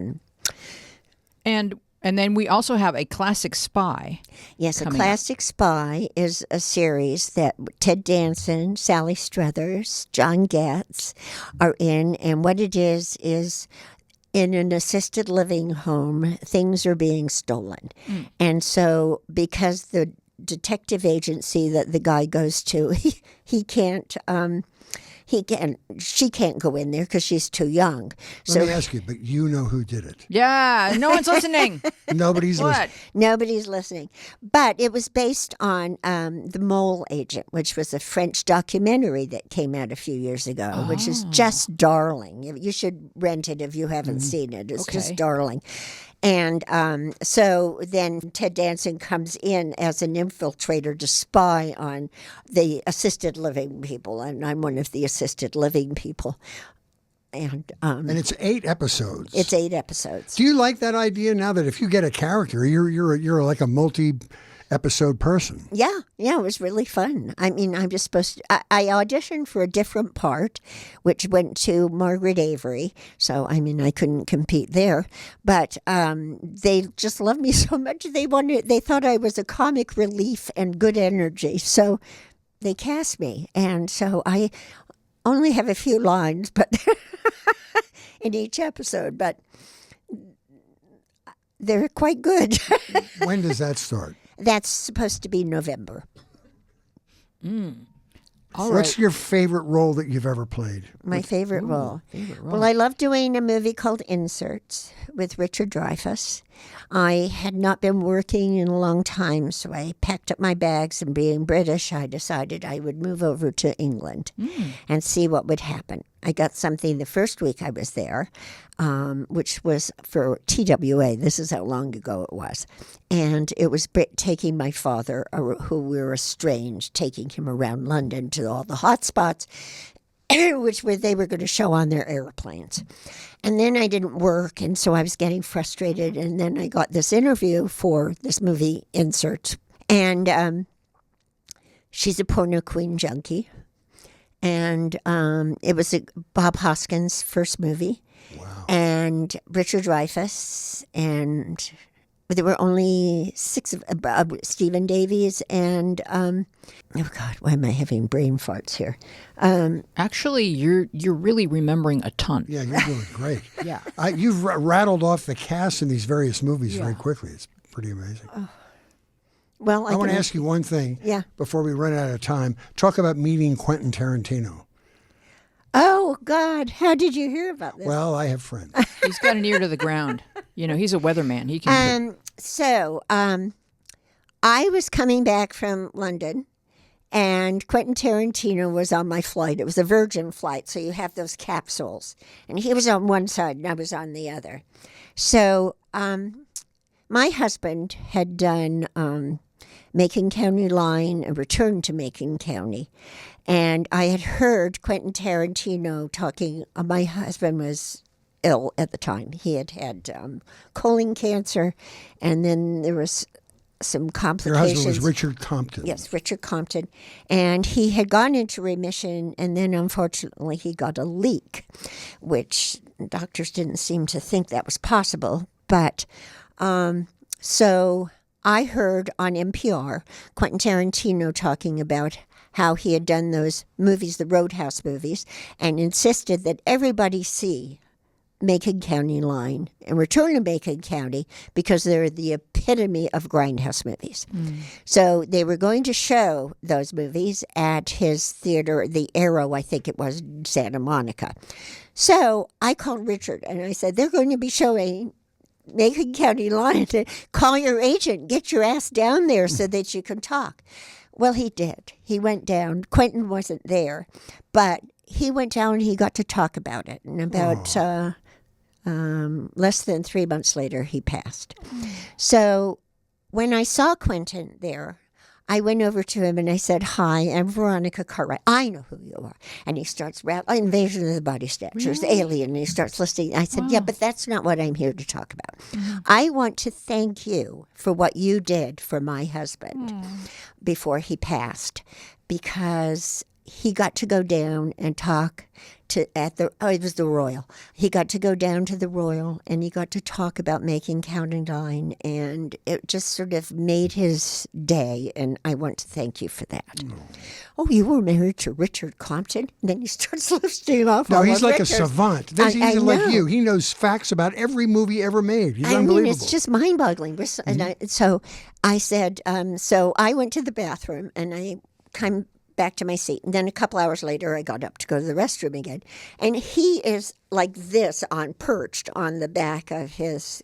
And then we also have a classic spy. Yes, a classic spy is a series that Ted Danson, Sally Struthers, John Getz are in. And what it is in an assisted living home, things are being stolen. And so because the detective agency that the guy goes to, she can't go in there because she's too young. Let me ask you, but you know who did it. Yeah, no one's listening. Nobody's listening. Nobody's listening. But it was based on The Mole Agent, which was a French documentary that came out a few years ago, which is just darling. You should rent it if you haven't seen it. It's just darling. And so then Ted Danson comes in as an infiltrator to spy on the assisted living people, and I'm one of the assisted living people. And it's 8 episodes. It's 8 episodes. Do you like that idea now that if you get a character, you're like a multi episode person. Yeah, it was really fun. I mean, I was supposed to, I auditioned for a different part, which went to Margaret Avery. So, I mean, I couldn't compete there. But they just loved me so much. They thought I was a comic relief and good energy. So they cast me. And so I only have a few lines, but in each episode, but they're quite good. When does that start? That's supposed to be November. All What's right. your favorite role that you've ever played? My favorite role. Well, I love doing a movie called Inserts with Richard Dreyfuss. I had not been working in a long time, so I packed up my bags, and being British, I decided I would move over to England and see what would happen. I got something the first week I was there, which was for TWA. This is how long ago it was. And it was taking my father, who we were estranged, taking him around London to all the hot spots, which they were going to show on their airplanes. And then I didn't work, and so I was getting frustrated. And then I got this interview for this movie, Inserts. And she's a porno queen junkie. And it was Bob Hoskins' first movie. Wow. And Richard Dreyfuss, and there were only 6 of Stephen Davies, and oh God, why am I having brain farts here? Actually, you're really remembering a ton. Yeah, you're doing great. Yeah. You've rattled off the cast in these various movies very quickly. It's pretty amazing. Well, I want to ask you one thing before we run out of time. Talk about meeting Quentin Tarantino. Oh God, how did you hear about this? Well, I have friends. He's got an ear to the ground. You know, he's a weatherman. He can. I was coming back from London, and Quentin Tarantino was on my flight. It was a Virgin flight, so you have those capsules. And he was on one side, and I was on the other. So my husband had done Macon County Line, a return to Macon County. And I had heard Quentin Tarantino talking. My husband was ill at the time. He had colon cancer, and then there was some complications. Your husband was Richard Compton. Yes, Richard Compton. And he had gone into remission, and then unfortunately he got a leak, which doctors didn't seem to think that was possible. But so I heard on NPR Quentin Tarantino talking about how he had done those movies, the Roadhouse movies, and insisted that everybody see Macon County Line and Return to Macon County because they're the epitome of grindhouse movies. So they were going to show those movies at his theater, the Arrow, I think it was, in Santa Monica. So I called Richard and I said, they're going to be showing Macon County Line. Call your agent, get your ass down there so that you can talk. Well, he did. He went down. Quentin wasn't there, but he went down and he got to talk about it. And about less than 3 months later, he passed. So when I saw Quentin there, I went over to him and I said, "Hi, I'm Veronica Cartwright. I know who you are." And he starts rattling, Invasion of the Body Snatchers, Alien, and he starts listing. I said, "Yeah, but that's not what I'm here to talk about. I want to thank you for what you did for my husband before he passed, because he got to go down and talk to it was the Royal. He got to go down to the Royal and he got to talk about Macon County Line, and it just sort of made his day, and I want to thank you for that." Oh, you were married to Richard Compton? And then he starts listing off No, all he's of like Richard's. a savant. He's I like know. you. He knows facts about every movie ever made. He's I unbelievable. mean, it's just mind-boggling. So I said, so I went to the bathroom and I came back to my seat. And then a couple hours later, I got up to go to the restroom again. And he is like this, perched on the back of his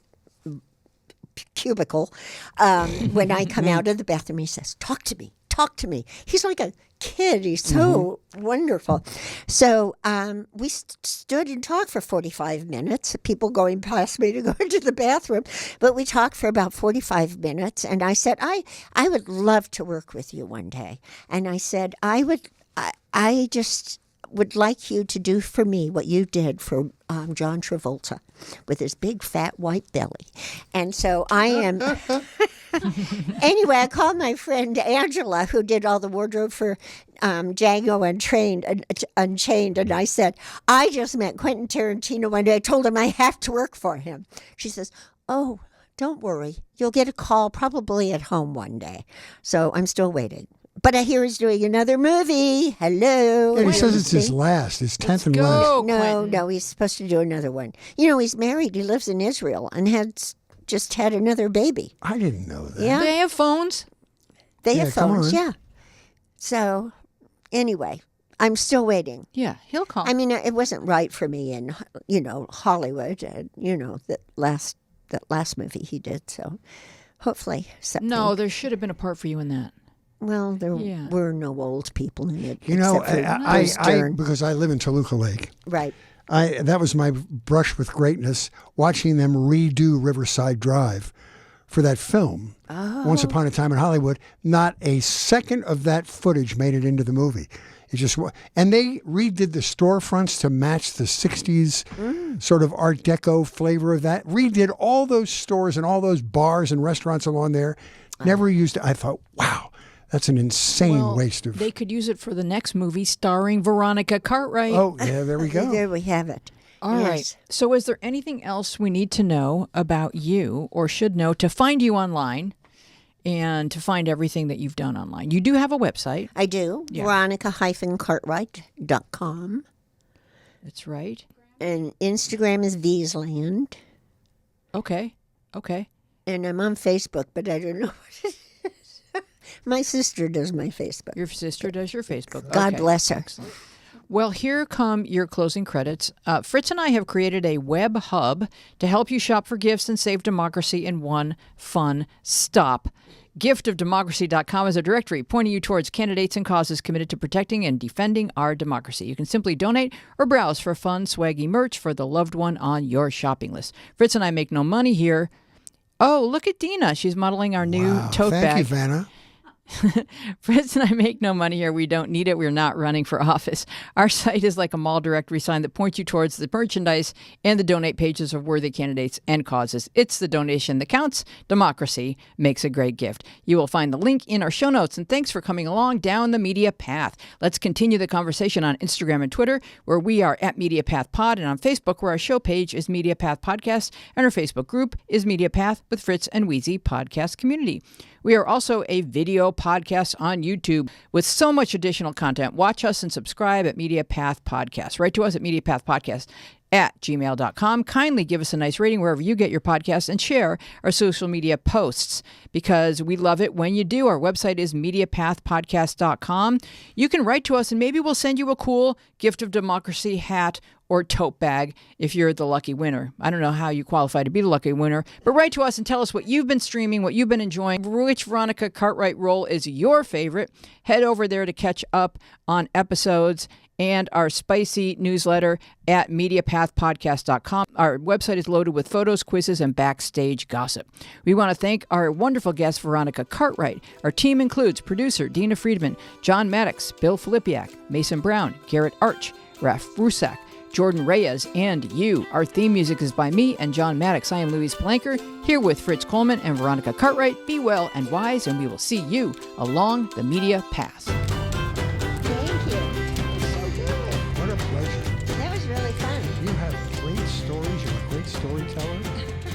cubicle. When I come out of the bathroom, he says, "Talk to me. Talk to me." He's like a kid. He's so wonderful. So we stood and talked for 45 minutes, people going past me to go into the bathroom. But we talked for about 45 minutes. And I said, I would love to work with you one day. And I said, I just would like you to do for me what you did for John Travolta with his big fat white belly. And so I am. Anyway, I called my friend Angela, who did all the wardrobe for Django Unchained, and I said, I just met Quentin Tarantino one day. I told him I have to work for him. She says, oh, don't worry. You'll get a call probably at home one day. So I'm still waiting. But I hear he's doing another movie. Hello. And he says it's his last, his 10th and last. No, he's supposed to do another one. You know, he's married. He lives in Israel and just had another baby. I didn't know that. Yeah. They have phones? They Yeah, have come phones, on. yeah. So, anyway, I'm still waiting. Yeah, he'll call. I mean, it wasn't right for me in, Hollywood, that last movie he did. So, hopefully something. No, there should have been a part for you in that. Well, there Yeah. were no old people in it. You know, except for I Bruce Dern. because I live in Toluca Lake. Right. That was my brush with greatness, watching them redo Riverside Drive for that film, Once Upon a Time in Hollywood. Not a second of that footage made it into the movie. And they redid the storefronts to match the 60s sort of Art Deco flavor of that. Redid all those stores and all those bars and restaurants along there. Never used it. I thought, wow. That's an insane waste of... They could use it for the next movie starring Veronica Cartwright. Oh, yeah, there we go. There we have it. All Yes. right. So is there anything else we need to know about you or should know to find you online and to find everything that you've done online? You do have a website. I do. Yeah. Veronica-Cartwright.com. That's right. And Instagram is Viesland. Okay. And I'm on Facebook, but I don't know what it is. My sister does my Facebook. Your sister does your Facebook. God Okay. bless her. Well, here come your closing credits. Fritz and I have created a web hub to help you shop for gifts and save democracy in one fun stop. Giftofdemocracy.com is a directory pointing you towards candidates and causes committed to protecting and defending our democracy. You can simply donate or browse for fun, swaggy merch for the loved one on your shopping list. Fritz and I make no money here. Oh, look at Dina. She's modeling our new tote bag. Thank you, Vanna. Fritz and I make no money here. We don't need it. We're not running for office. Our site is like a mall directory sign that points you towards the merchandise and the donate pages of worthy candidates and causes. It's the donation that counts. Democracy makes a great gift. You will find the link in our show notes. And thanks for coming along down the media path. Let's continue the conversation on Instagram and Twitter, where we are at Media Path Pod, and on Facebook, where our show page is Media Path Podcast, and our Facebook group is Media Path with Fritz and Wheezy Podcast Community. We are also a video podcast on YouTube with so much additional content. Watch us and subscribe at Media Path Podcast. Write to us at mediapathpodcast@gmail.com. Kindly give us a nice rating wherever you get your podcasts and share our social media posts because we love it when you do. Our website is mediapathpodcast.com. You can write to us and maybe we'll send you a cool Gift of Democracy hat or tote bag if you're the lucky winner. I don't know how you qualify to be the lucky winner, but write to us and tell us what you've been streaming, what you've been enjoying, which Veronica Cartwright role is your favorite. Head over there to catch up on episodes and our spicy newsletter at mediapathpodcast.com. Our website is loaded with photos, quizzes, and backstage gossip. We want to thank our wonderful guest, Veronica Cartwright. Our team includes producer Dina Friedman, John Maddox, Bill Filipiak, Mason Brown, Garrett Arch, Raf Rusak, Jordan Reyes, and you. Our theme music is by me and John Maddox. I am Louise Blanker, here with Fritz Coleman and Veronica Cartwright. Be well and wise, and we will see you along the media path. Thank you. So good. What a pleasure. That was really fun. You have great stories. You're a great storyteller.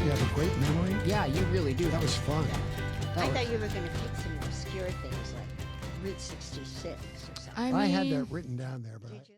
You have a great memory. Yeah, you really do. That was fun. I thought you were going to pick some obscure things like Route 66 or something. I had that written down there, but Did you?